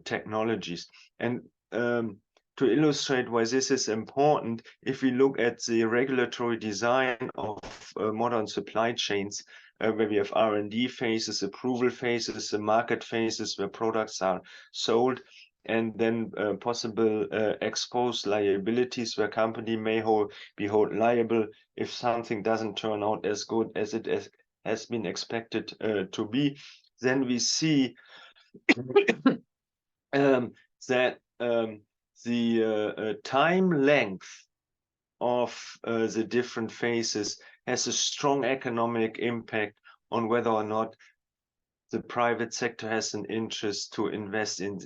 technologies. And to illustrate why this is important, if we look at the regulatory design of modern supply chains, where we have R&D phases, approval phases, the market phases where products are sold, and then possible exposed liabilities where company may be held liable if something doesn't turn out as good as it has been expected to be. Then we see that the time length of the different phases has a strong economic impact on whether or not the private sector has an interest to invest in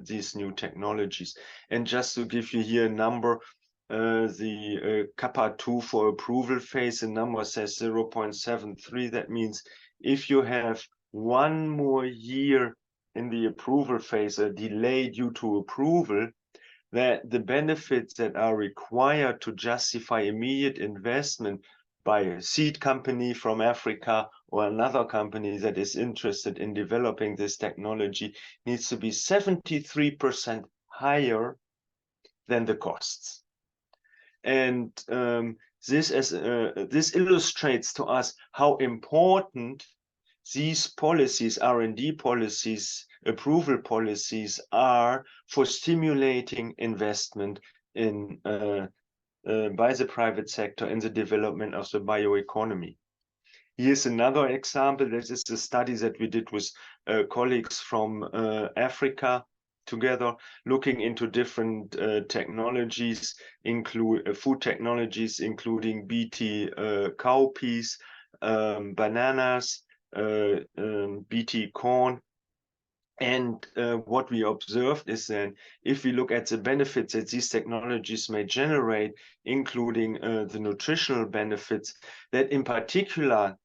these new technologies. And just to give you here a number, the kappa 2 for approval phase, the number says 0.73. That means if you have one more year in the approval phase, a delay due to approval, that the benefits that are required to justify immediate investment by a seed company from Africa or another company that is interested in developing this technology needs to be 73% higher than the costs. And this illustrates to us how important these policies, R&D policies, approval policies are for stimulating investment in by the private sector in the development of the bioeconomy. Here's another example. This is a study that we did with colleagues from Africa together, looking into different technologies, include food technologies, including BT cowpeas, bananas, BT corn. And what we observed is that if we look at the benefits that these technologies may generate, including the nutritional benefits, that in particular,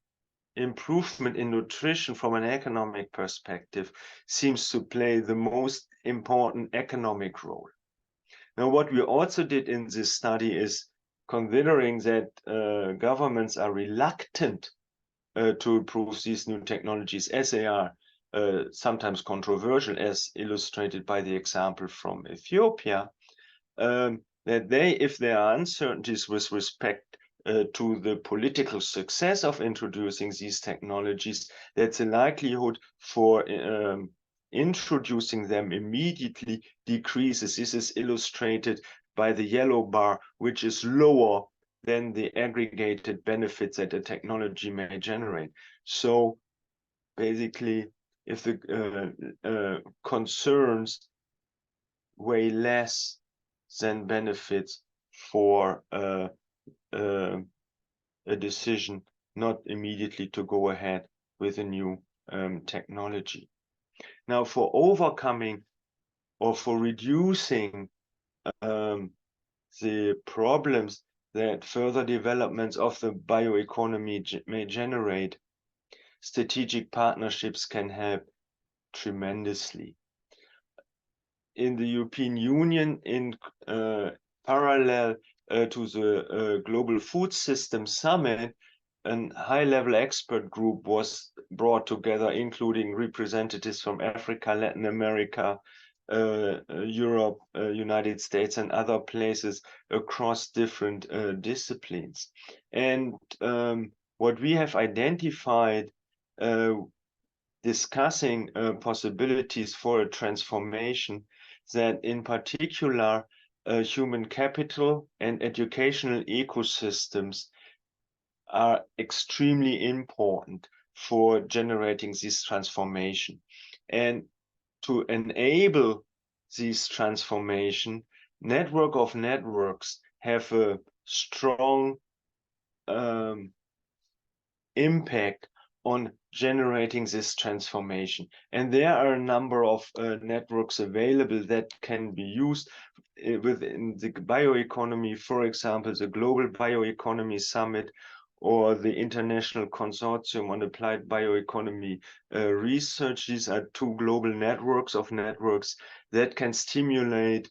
improvement in nutrition from an economic perspective seems to play the most important economic role. Now, what we also did in this study is considering that governments are reluctant to approve these new technologies as they are sometimes controversial, as illustrated by the example from Ethiopia, that if there are uncertainties with respect to the political success of introducing these technologies, that the likelihood for introducing them immediately decreases. This is illustrated by the yellow bar, which is lower than the aggregated benefits that the technology may generate. So basically, if the concerns weigh less than benefits for a decision not immediately to go ahead with a new technology. Now, for overcoming or for reducing the problems that further developments of the bioeconomy may generate, strategic partnerships can help tremendously. In the European Union, in parallel to the Global Food System Summit, a high-level expert group was brought together, including representatives from Africa, Latin America, Europe, United States, and other places across different disciplines. And what we have identified discussing possibilities for a transformation, that in particular human capital and educational ecosystems are extremely important for generating this transformation. And to enable this transformation, network of networks have a strong impact on generating this transformation. And there are a number of networks available that can be used within the bioeconomy, for example, the Global Bioeconomy Summit or the International Consortium on Applied Bioeconomy Research. These are two global networks that can stimulate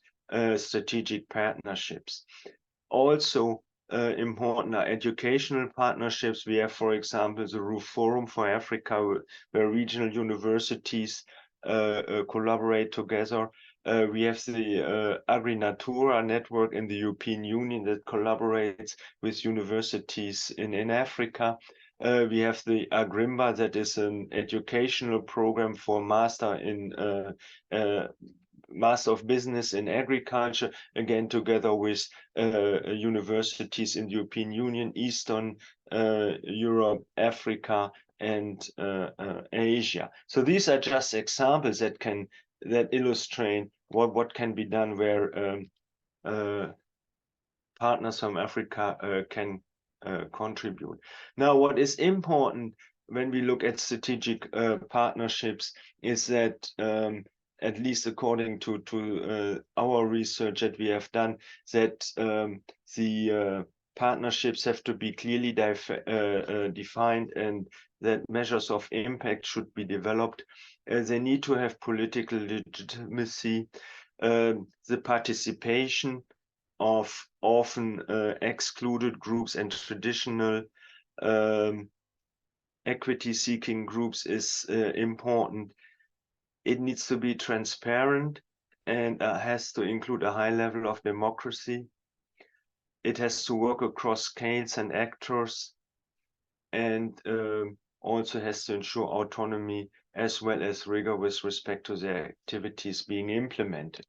strategic partnerships. Also, important are educational partnerships. We have, for example, the Roof Forum for Africa, where regional universities collaborate together. We have the AgriNatura network in the European Union that collaborates with universities in Africa. We have the Agrimba, that is an educational program for Master of Business in Agriculture, again together with universities in the European Union, Eastern Europe, Africa, and Asia. So these are just examples that illustrate what can be done where partners from Africa can contribute. Now, what is important when we look at strategic partnerships is that at least according to our research that we have done, that the partnerships have to be clearly defined, and that measures of impact should be developed. They need to have political legitimacy. The participation of often excluded groups and traditional equity-seeking groups is important. It needs to be transparent and has to include a high level of democracy. It has to work across scales and actors, and also has to ensure autonomy as well as rigor with respect to their activities being implemented.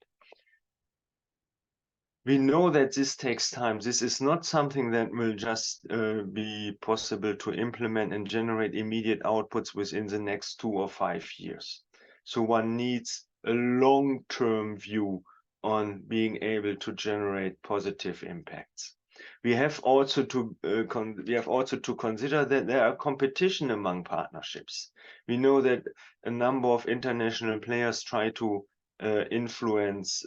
We know that this takes time. This is not something that will just be possible to implement and generate immediate outputs within the next 2 or 5 years. So one needs a long-term view on being able to generate positive impacts. We have also to consider that there are competition among partnerships. We know that a number of international players try to influence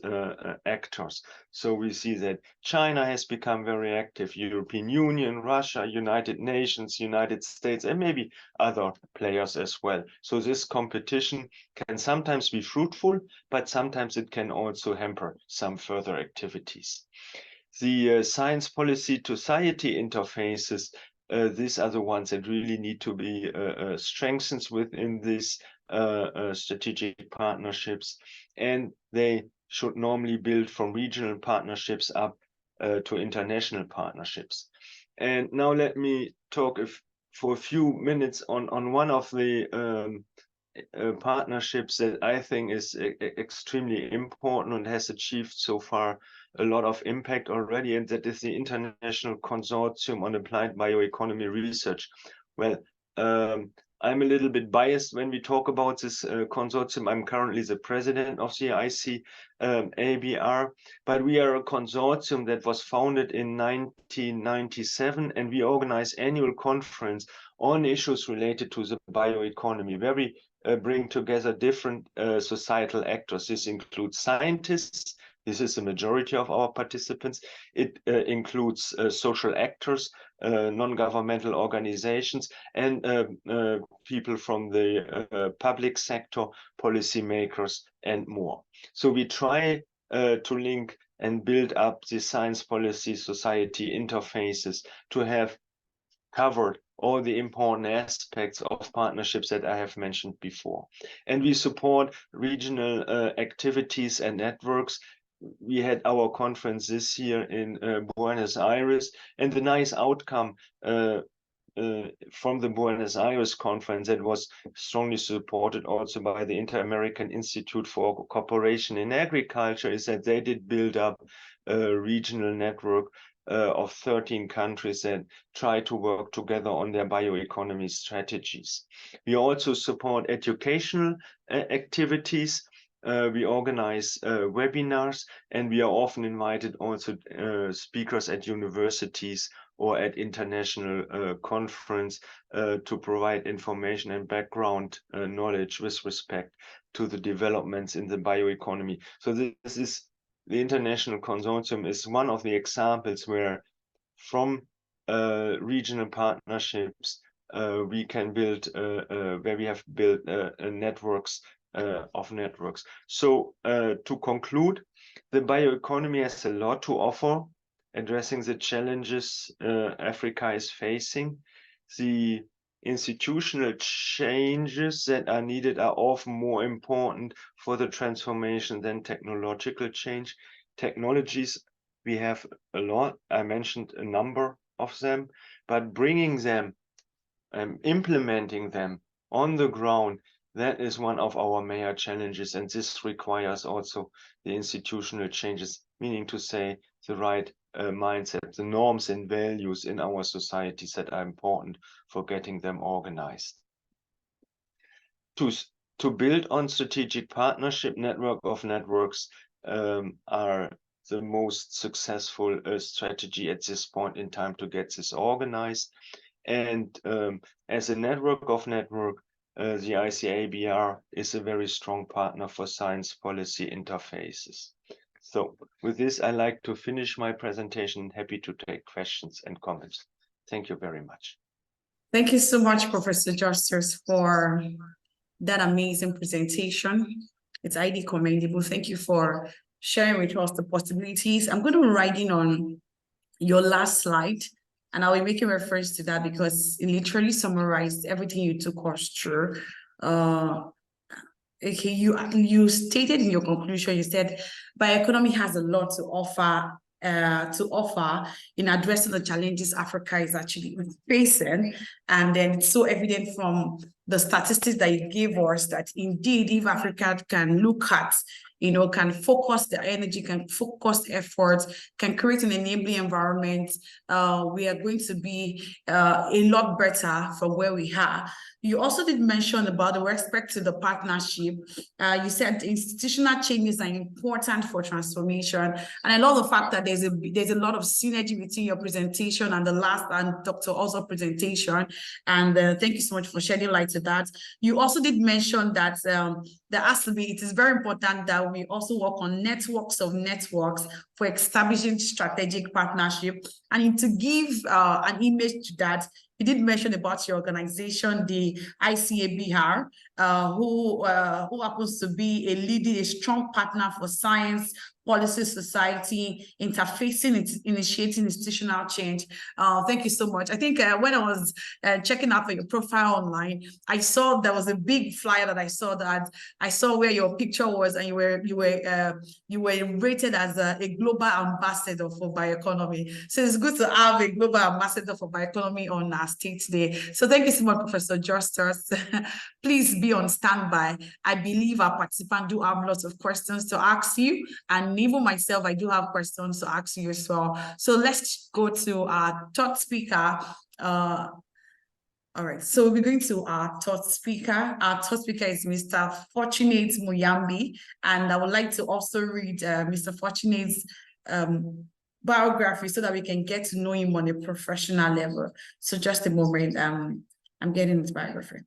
actors. So we see that China has become very active, European Union, Russia, United Nations, United States, and maybe other players as well. So this competition can sometimes be fruitful, but sometimes it can also hamper some further activities. The science policy to society interfaces, these are the ones that really need to be strengthened within these strategic partnerships, and they should normally build from regional partnerships up to international partnerships. And now let me talk for a few minutes on one of the partnerships that I think is extremely important and has achieved so far a lot of impact already, and that is the International Consortium on Applied Bioeconomy Research. Well, I'm a little bit biased when we talk about this consortium. I'm currently the president of the ICABR, but we are a consortium that was founded in 1997, and we organize annual conference on issues related to the bioeconomy, where we bring together different societal actors. This includes scientists. This is the majority of our participants. It includes social actors, non-governmental organizations, and people from the public sector, policymakers, and more. So we try to link and build up the science policy society interfaces to have covered all the important aspects of partnerships that I have mentioned before. And we support regional activities and networks. We had our conference this year in Buenos Aires, and the nice outcome from the Buenos Aires conference that was strongly supported also by the Inter-American Institute for Cooperation in Agriculture is that they did build up a regional network of 13 countries that try to work together on their bioeconomy strategies. We also support educational activities. We organize webinars, and we are often invited also speakers at universities or at international conference to provide information and background knowledge with respect to the developments in the bioeconomy. So this is the International Consortium is one of the examples where from regional partnerships we can build, where we have built networks of networks. So to conclude, the bioeconomy has a lot to offer, addressing the challenges Africa is facing. The institutional changes that are needed are often more important for the transformation than technological change. Technologies, we have a lot. I mentioned a number of them, but bringing them, implementing them on the ground, that is one of our major challenges, and this requires also the institutional changes, meaning to say the right mindset, the norms and values in our societies that are important for getting them organized. To build on strategic partnership, network of networks are the most successful strategy at this point in time to get this organized. And as a network of network, the ICABR is a very strong partner for science policy interfaces. So with this, I like to finish my presentation. Happy to take questions and comments. Thank you very much. Thank you so much, Professor Justice, for that amazing presentation. It's highly commendable. Thank you for sharing with us the possibilities. I'm going to write in on your last slide, and I'll be making reference to that because it literally summarized everything you took us through. Okay, you stated in your conclusion, you said bioeconomy has a lot to offer in addressing the challenges Africa is actually facing. And then it's so evident from the statistics that you gave us that indeed, if Africa can look at, can focus the energy, can focus efforts, can create an enabling environment, we are going to be a lot better from where we are. You also did mention about with respect to the partnership. You said institutional changes are important for transformation, and I love the fact that there's a lot of synergy between your presentation and the last and Dr. Ozo's presentation. And thank you so much for shedding light to that. You also did mention that it is very important that we also work on networks of networks for establishing strategic partnership. And to give an image to that, you did mention about your organization, the ICABR, who happens to be a strong partner for science, policy, society, interfacing, initiating institutional change. Thank you so much. I think when I was checking out for your profile online, I saw there was a big flyer that I saw where your picture was, and you were rated as a global ambassador for bioeconomy. So it's good to have a global ambassador for bioeconomy on our state today. So thank you so much, Professor Justus. Please be on standby. I believe our participants do have lots of questions to ask you, and even myself, I do have questions to ask you as well. So let's go to our third speaker. All right, so we're going to our third speaker. Our third speaker is Mr. Fortunate Muyambi, and I would like to also read Mr. Fortunate's biography so that we can get to know him on a professional level. So just a moment, I'm getting his biography.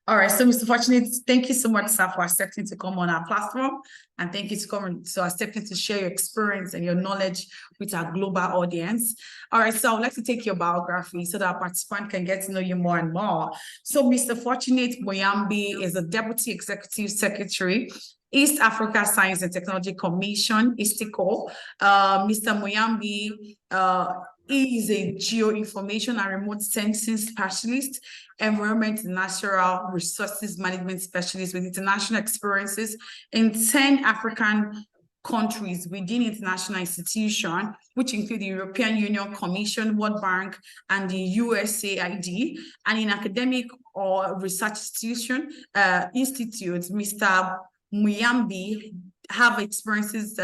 All right, so Mr. Fortunate, thank you so much, sir, for accepting to come on our platform, and thank you for accepting to share your experience and your knowledge with our global audience. All right, so I would like to take your biography so that our participant can get to know you more and more. So Mr. Fortunate Moyambi is a Deputy Executive Secretary, East Africa Science and Technology Commission, ISTICO. Mr. Moyambi is a geoinformation and remote sensing specialist, environment and natural resources management specialist with international experiences in 10 African countries within international institutions, which include the European Union Commission, World Bank, and the USAID, and in academic or research institutes, Mr. Muyambi have experiences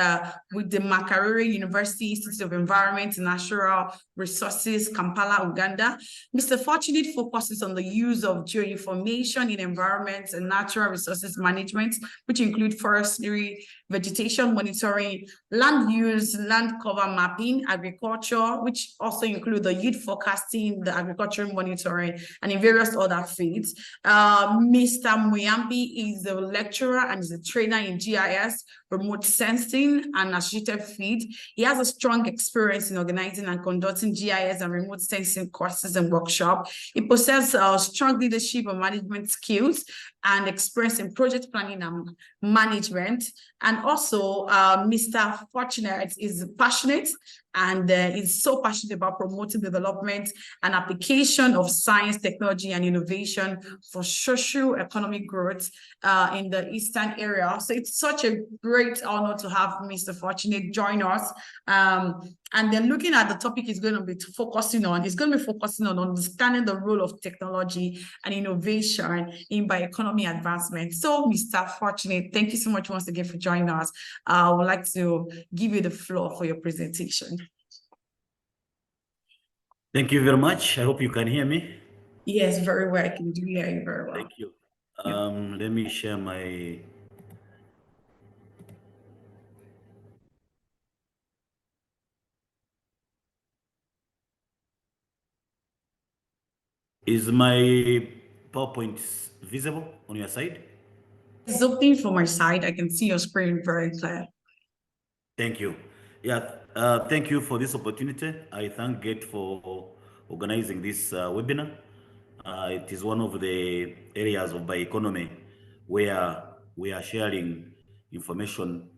with the Makerere University Institute of Environment and Natural Resources, Kampala, Uganda. Mr. Fortunate focuses on the use of geoinformation in environment and natural resources management, which include forestry, vegetation monitoring, land use, land cover mapping, agriculture, which also include the yield forecasting, the agricultural monitoring, and in various other fields. Mr. Muyambi is a lecturer and is a trainer in GIS, remote sensing, and associated field. He has a strong experience in organizing and conducting GIS and remote sensing courses and workshops. He possesses strong leadership and management skills and experience in project planning and management. And also, Mr. Fortunate is passionate and is so passionate about promoting development and application of science, technology, and innovation for socio-economic growth in the Eastern area. So it's such a great honor to have Mr. Fortunate join us. And then looking at the topic is going to be focusing on understanding the role of technology and innovation in bioeconomy advancement. So Mr. Fortunate, thank you so much once again for joining us. I would like to give you the floor for your presentation. Thank you very much. I hope you can hear me. Yes, very well. I can hear you very well. Thank you. Let me share my... Is my PowerPoint visible on your side? It's opening from my side. I can see your screen very clear. Thank you. Yeah, thank you for this opportunity. I thank GATE for organizing this webinar. It is one of the areas of bioeconomy where we are sharing information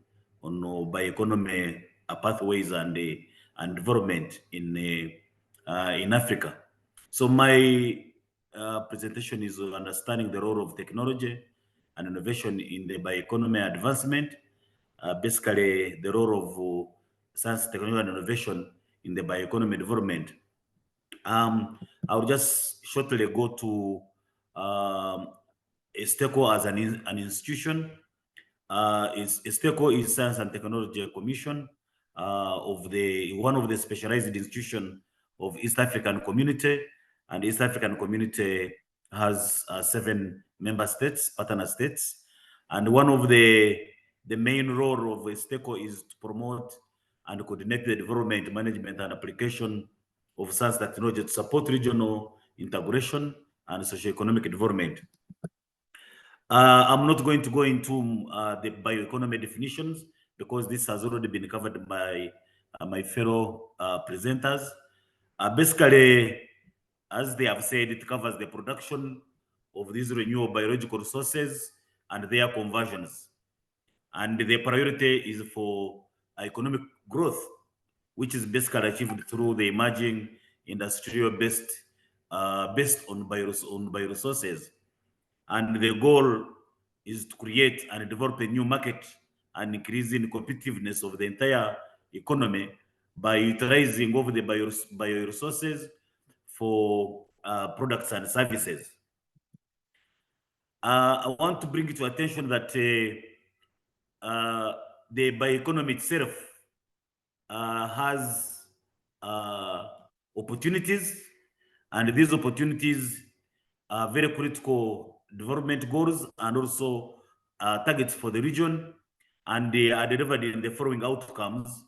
on bioeconomy pathways and development in Africa. So my presentation is on understanding the role of technology and innovation in the bioeconomy advancement. Basically, the role of science, technology, and innovation in the bioeconomy development. I'll just shortly go to ESTECO as an institution. ESTECO is Science and Technology Commission of one of the specialized institutions of East African Community, and East African Community has 7 member states, partner states, and one of the main role of ESTECO is to promote and coordinate the development, management, and application of science technology to support regional integration and socioeconomic development. I'm not going to go into the bioeconomy definitions because this has already been covered by my fellow presenters. Basically, as they have said, it covers the production of these renewable biological resources and their conversions. And the priority is for economic growth, which is basically achieved through the emerging industrial based on bioresources. And the goal is to create and develop a new market and increasing competitiveness of the entire economy by utilizing of the bioresources for products and services. I want to bring to attention that the bioeconomy itself has opportunities, and these opportunities are very critical development goals and also targets for the region, and they are delivered in the following outcomes.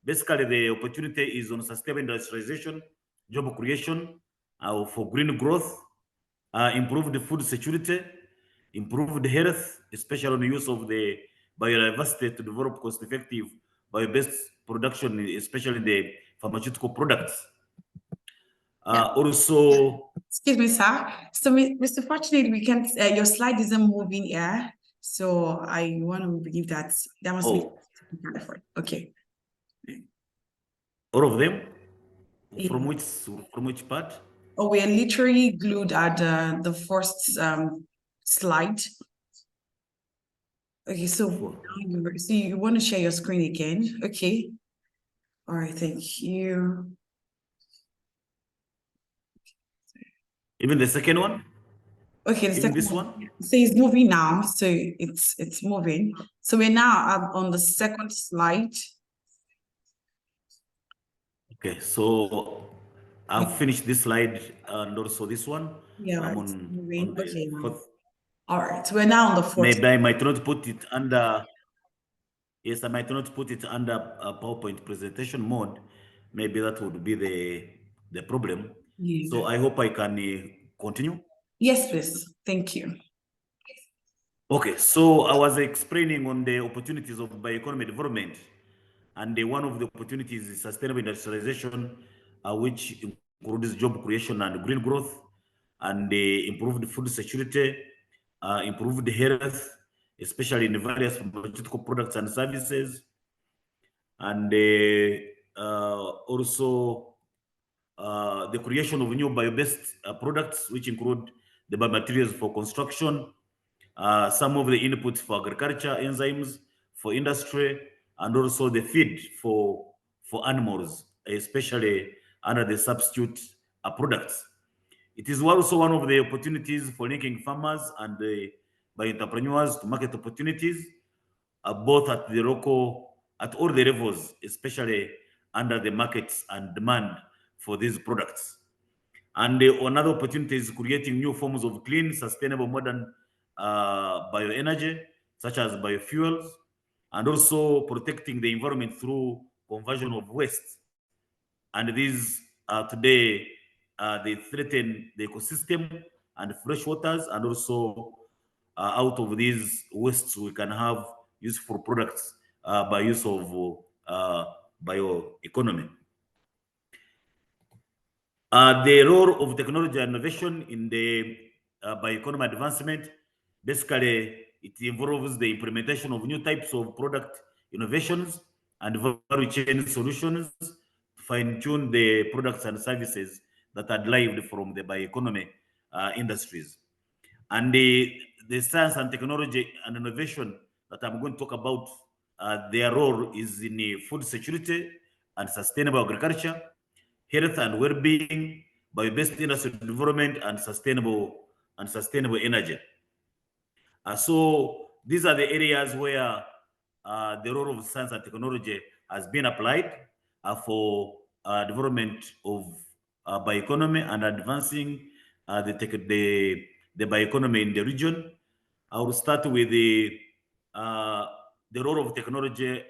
Basically, the opportunity is on sustainable industrialization, job creation, for green growth, improved food security, improved health, especially on the use of the biodiversity to develop cost-effective bio-based production, especially the pharmaceutical products. Also, excuse me, sir. So, Mr. Fortunately, we can't. Your slide isn't moving here, so I want to believe that must be okay. All of them? From which part? Oh, we are literally glued at the first slide. Okay, so you want to share your screen again? Okay. All right, thank you. Even the second one? Okay, the Even second this one? So it's moving now. So it's moving. So we're now on the second slide. Okay, so I've finished this slide and also this one. Yeah, I'm it's on moving. the Okay, fourth. all right, so we're now on the fourth. Maybe I might not put it under. Yes, I might not put it under PowerPoint presentation mode. Maybe that would be the problem. Yeah. So I hope I can continue. Yes, please. Thank you. Okay, so I was explaining on the opportunities of bioeconomy development, and one of the opportunities is sustainable industrialization, which includes job creation and green growth, and improved food security, improved health, especially in various pharmaceutical products and services, and also the creation of new bio-based products, which include the biomaterials for construction, some of the inputs for agriculture, enzymes for industry, and also the feed for animals, especially under the substitute products. It is also one of the opportunities for linking farmers and by entrepreneurs to market opportunities, both at the local, at all the levels, especially under the markets and demand for these products. And another opportunity is creating new forms of clean, sustainable, modern bioenergy, such as biofuels, and also protecting the environment through conversion of waste. And these today, they threaten the ecosystem and fresh waters, and also out of these wastes we can have useful products by use of bioeconomy. The role of technology and innovation in the bioeconomy advancement, basically it involves the implementation of new types of product innovations and value chain solutions to fine-tune the products and services that are derived from the bioeconomy industries. And the science and technology and innovation that I'm going to talk about, their role is in food security and sustainable agriculture, health and well-being, bio-based industry development, and sustainable energy. So these are the areas where the role of science and technology has been applied for development of bioeconomy and advancing the bioeconomy in the region. I will start with the role of technology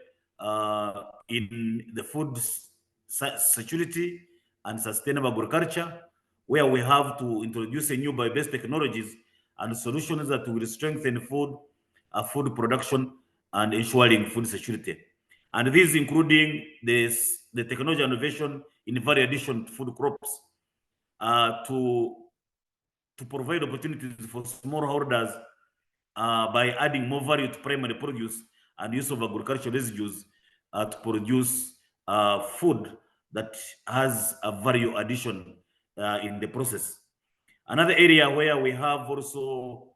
in the food security and sustainable agriculture, where we have to introduce a new bio-based technologies and solutions that will strengthen food production and ensuring food security. And these including the technology innovation in value addition to food crops to provide opportunities for smallholders by adding more value to primary produce and use of agricultural residues to produce food that has a value addition in the process. Another area where we have also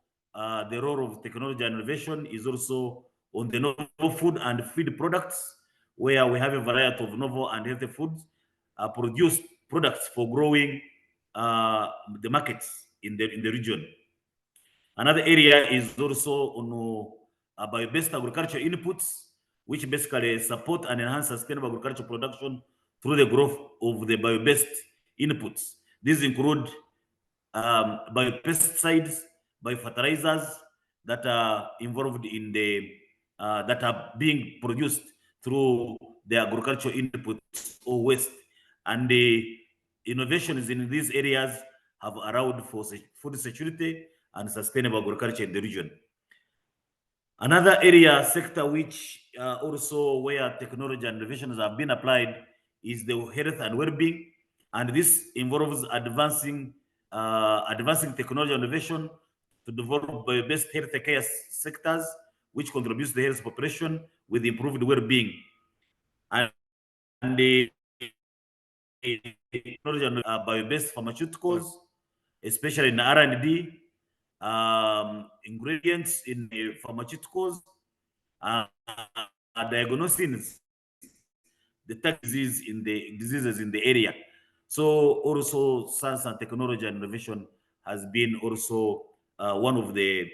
the role of technology and innovation is also on the novel food and feed products, where we have a variety of novel and healthy foods produced products for growing the markets in the region. Another area is also on bio-based agriculture inputs, which basically support and enhance sustainable agriculture production through the growth of the bio-based inputs. These include biopesticides, biofertilizers that are involved in the that are being produced through the agricultural inputs or waste, and the innovations in these areas have allowed for food security and sustainable agriculture in the region. Another area sector which also where technology and innovations have been applied is the health and well-being, and this involves advancing technology and innovation to develop bio-based health care sectors, which contributes to the health population with improved well-being. And the technology and bio-based pharmaceuticals, especially in R&D, ingredients in the pharmaceuticals, diagnosing the diseases in the area. So also science and technology and innovation has been also one of the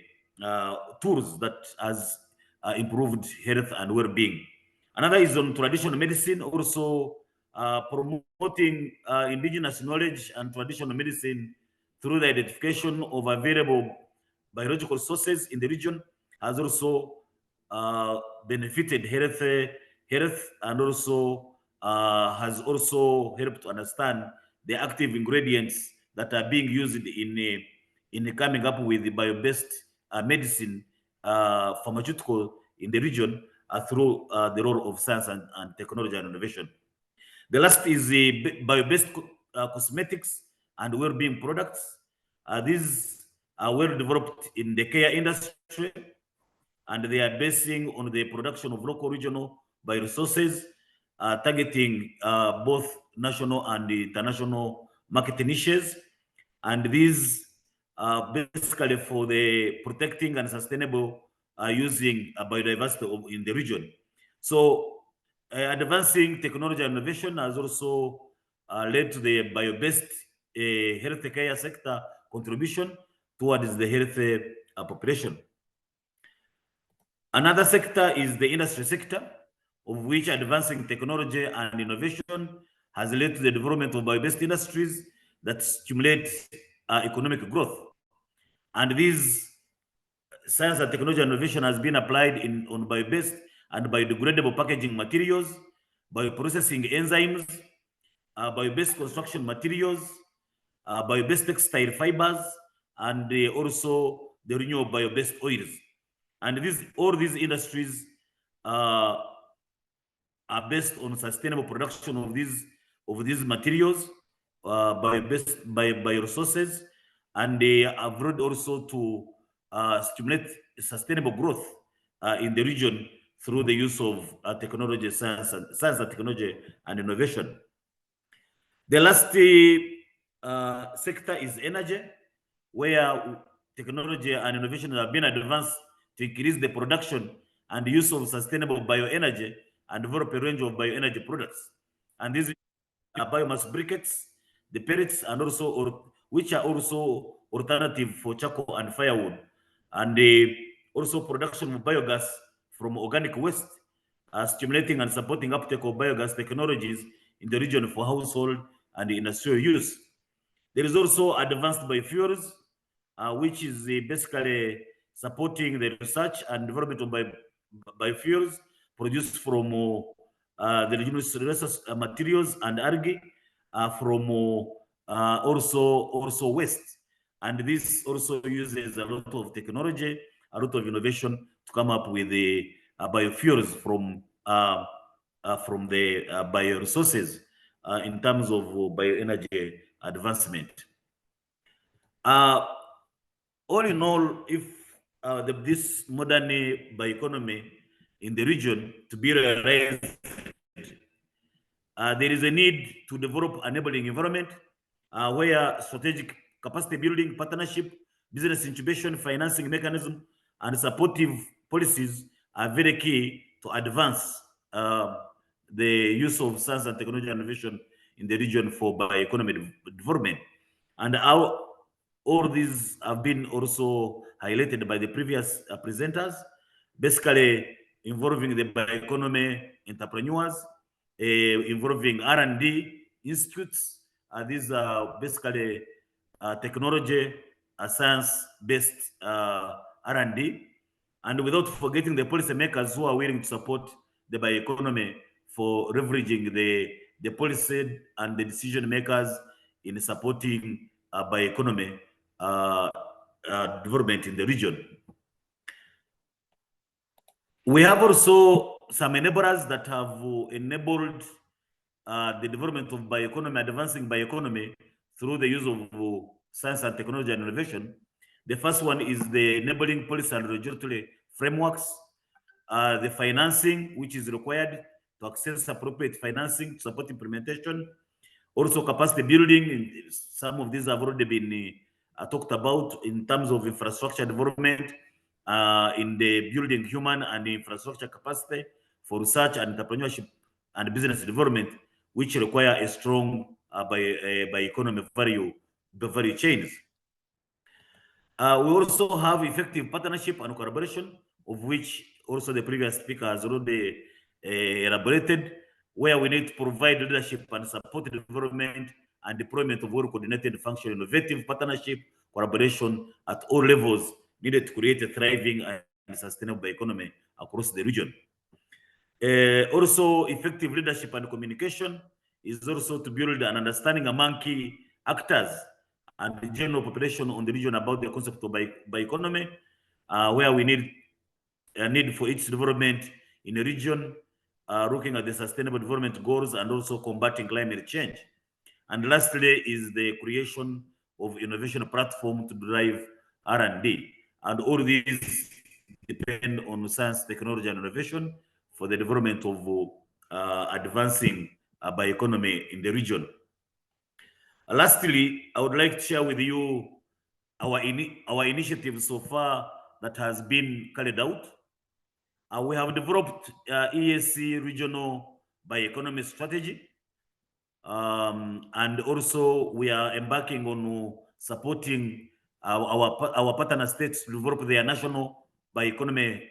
tools that has improved health and well-being. Another is on traditional medicine, also promoting indigenous knowledge and traditional medicine through the identification of available biological sources in the region has also benefited health and also has also helped to understand the active ingredients that are being used in coming up with the bio-based medicine pharmaceutical in the region through the role of science and technology and innovation. The last is the bio-based cosmetics and well-being products. These are well developed in the care industry, and they are basing on the production of local regional bioresources, targeting both national and international market niches. And these basically for the protecting and sustainable using biodiversity in the region. So advancing technology and innovation has also led to the bio-based healthcare sector contribution towards the health population. Another sector is the industry sector, of which advancing technology and innovation has led to the development of bio-based industries that stimulate economic growth. And these science and technology and innovation has been applied on bio-based and biodegradable packaging materials, bioprocessing enzymes, bio-based construction materials, bio-based textile fibers, and also the renewable bio-based oils. And all these industries are based on sustainable production of these materials, bioresources, and they have brought also to stimulate sustainable growth in the region through the use of technology, science and technology and innovation. The last sector is energy, where technology and innovation have been advanced to increase the production and use of sustainable bioenergy and develop a range of bioenergy products. And these are biomass briquettes, the pellets, and which are also alternative for charcoal and firewood, and also production of biogas from organic waste, stimulating and supporting uptake of biogas technologies in the region for household and industrial use. There is also advanced biofuels, which is basically supporting the research and development of biofuels produced from the regenerative materials and algae, from also waste. And this also uses a lot of technology, a lot of innovation to come up with the biofuels from the bioresources in terms of bioenergy advancement. All in all, if this modern bioeconomy in the region to be realized, there is a need to develop enabling environment where strategic capacity building, partnership, business incubation, financing mechanism, and supportive policies are very key to advance the use of science and technology innovation in the region for bioeconomy development. And all these have been also highlighted by the previous presenters, basically involving the bioeconomy entrepreneurs, involving R&D institutes. These are basically technology, science-based R&D, and without forgetting the policymakers who are willing to support the bioeconomy for leveraging the policy and the decision makers in supporting bioeconomy development in the region. We have also some enablers that have enabled the development of bioeconomy, advancing bioeconomy through the use of science and technology and innovation. The first one is the enabling policy and regulatory frameworks, the financing which is required to access appropriate financing to support implementation, also capacity building. Some of these have already been talked about in terms of infrastructure development, in the building human and infrastructure capacity for research and entrepreneurship and business development, which require a strong bioeconomy value chains. We also have effective partnership and collaboration, of which also the previous speaker has already elaborated, where we need to provide leadership and support the development and deployment of well-coordinated, functional, innovative partnership, collaboration at all levels needed to create a thriving and sustainable economy across the region. Also, effective leadership and communication is also to build an understanding among key actors and the general population on the region about the concept of bioeconomy, where we need a need for its development in a region, looking at the sustainable development goals and also combating climate change. And lastly is the creation of innovation platform to drive R&D. And all these depend on science, technology, and innovation for the development of advancing bioeconomy in the region. Lastly, I would like to share with you our initiative so far that has been carried out. We have developed EAC regional bioeconomy strategy, and also we are embarking on supporting our partner states to develop their national bioeconomy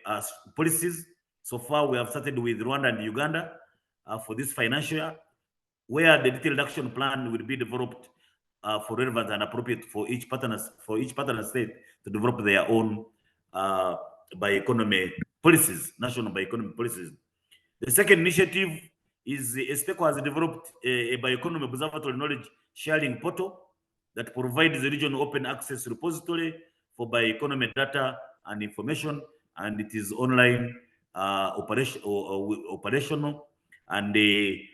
policies. So far, we have started with Rwanda and Uganda for this financial year, where the detailed action plan will be developed for relevant and appropriate for each partner state to develop their own bioeconomy policies, national bioeconomy policies. The second initiative is ESTECO has developed a bioeconomy observatory knowledge sharing portal, that provides the region open access repository for bioeconomy data and information, and it is online operational, and we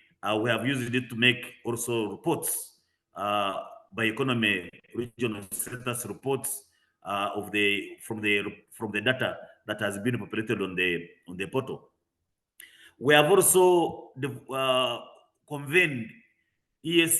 have used it to make also reports, bioeconomy regional status reports from the data that has been populated on the portal. We have also convened ESC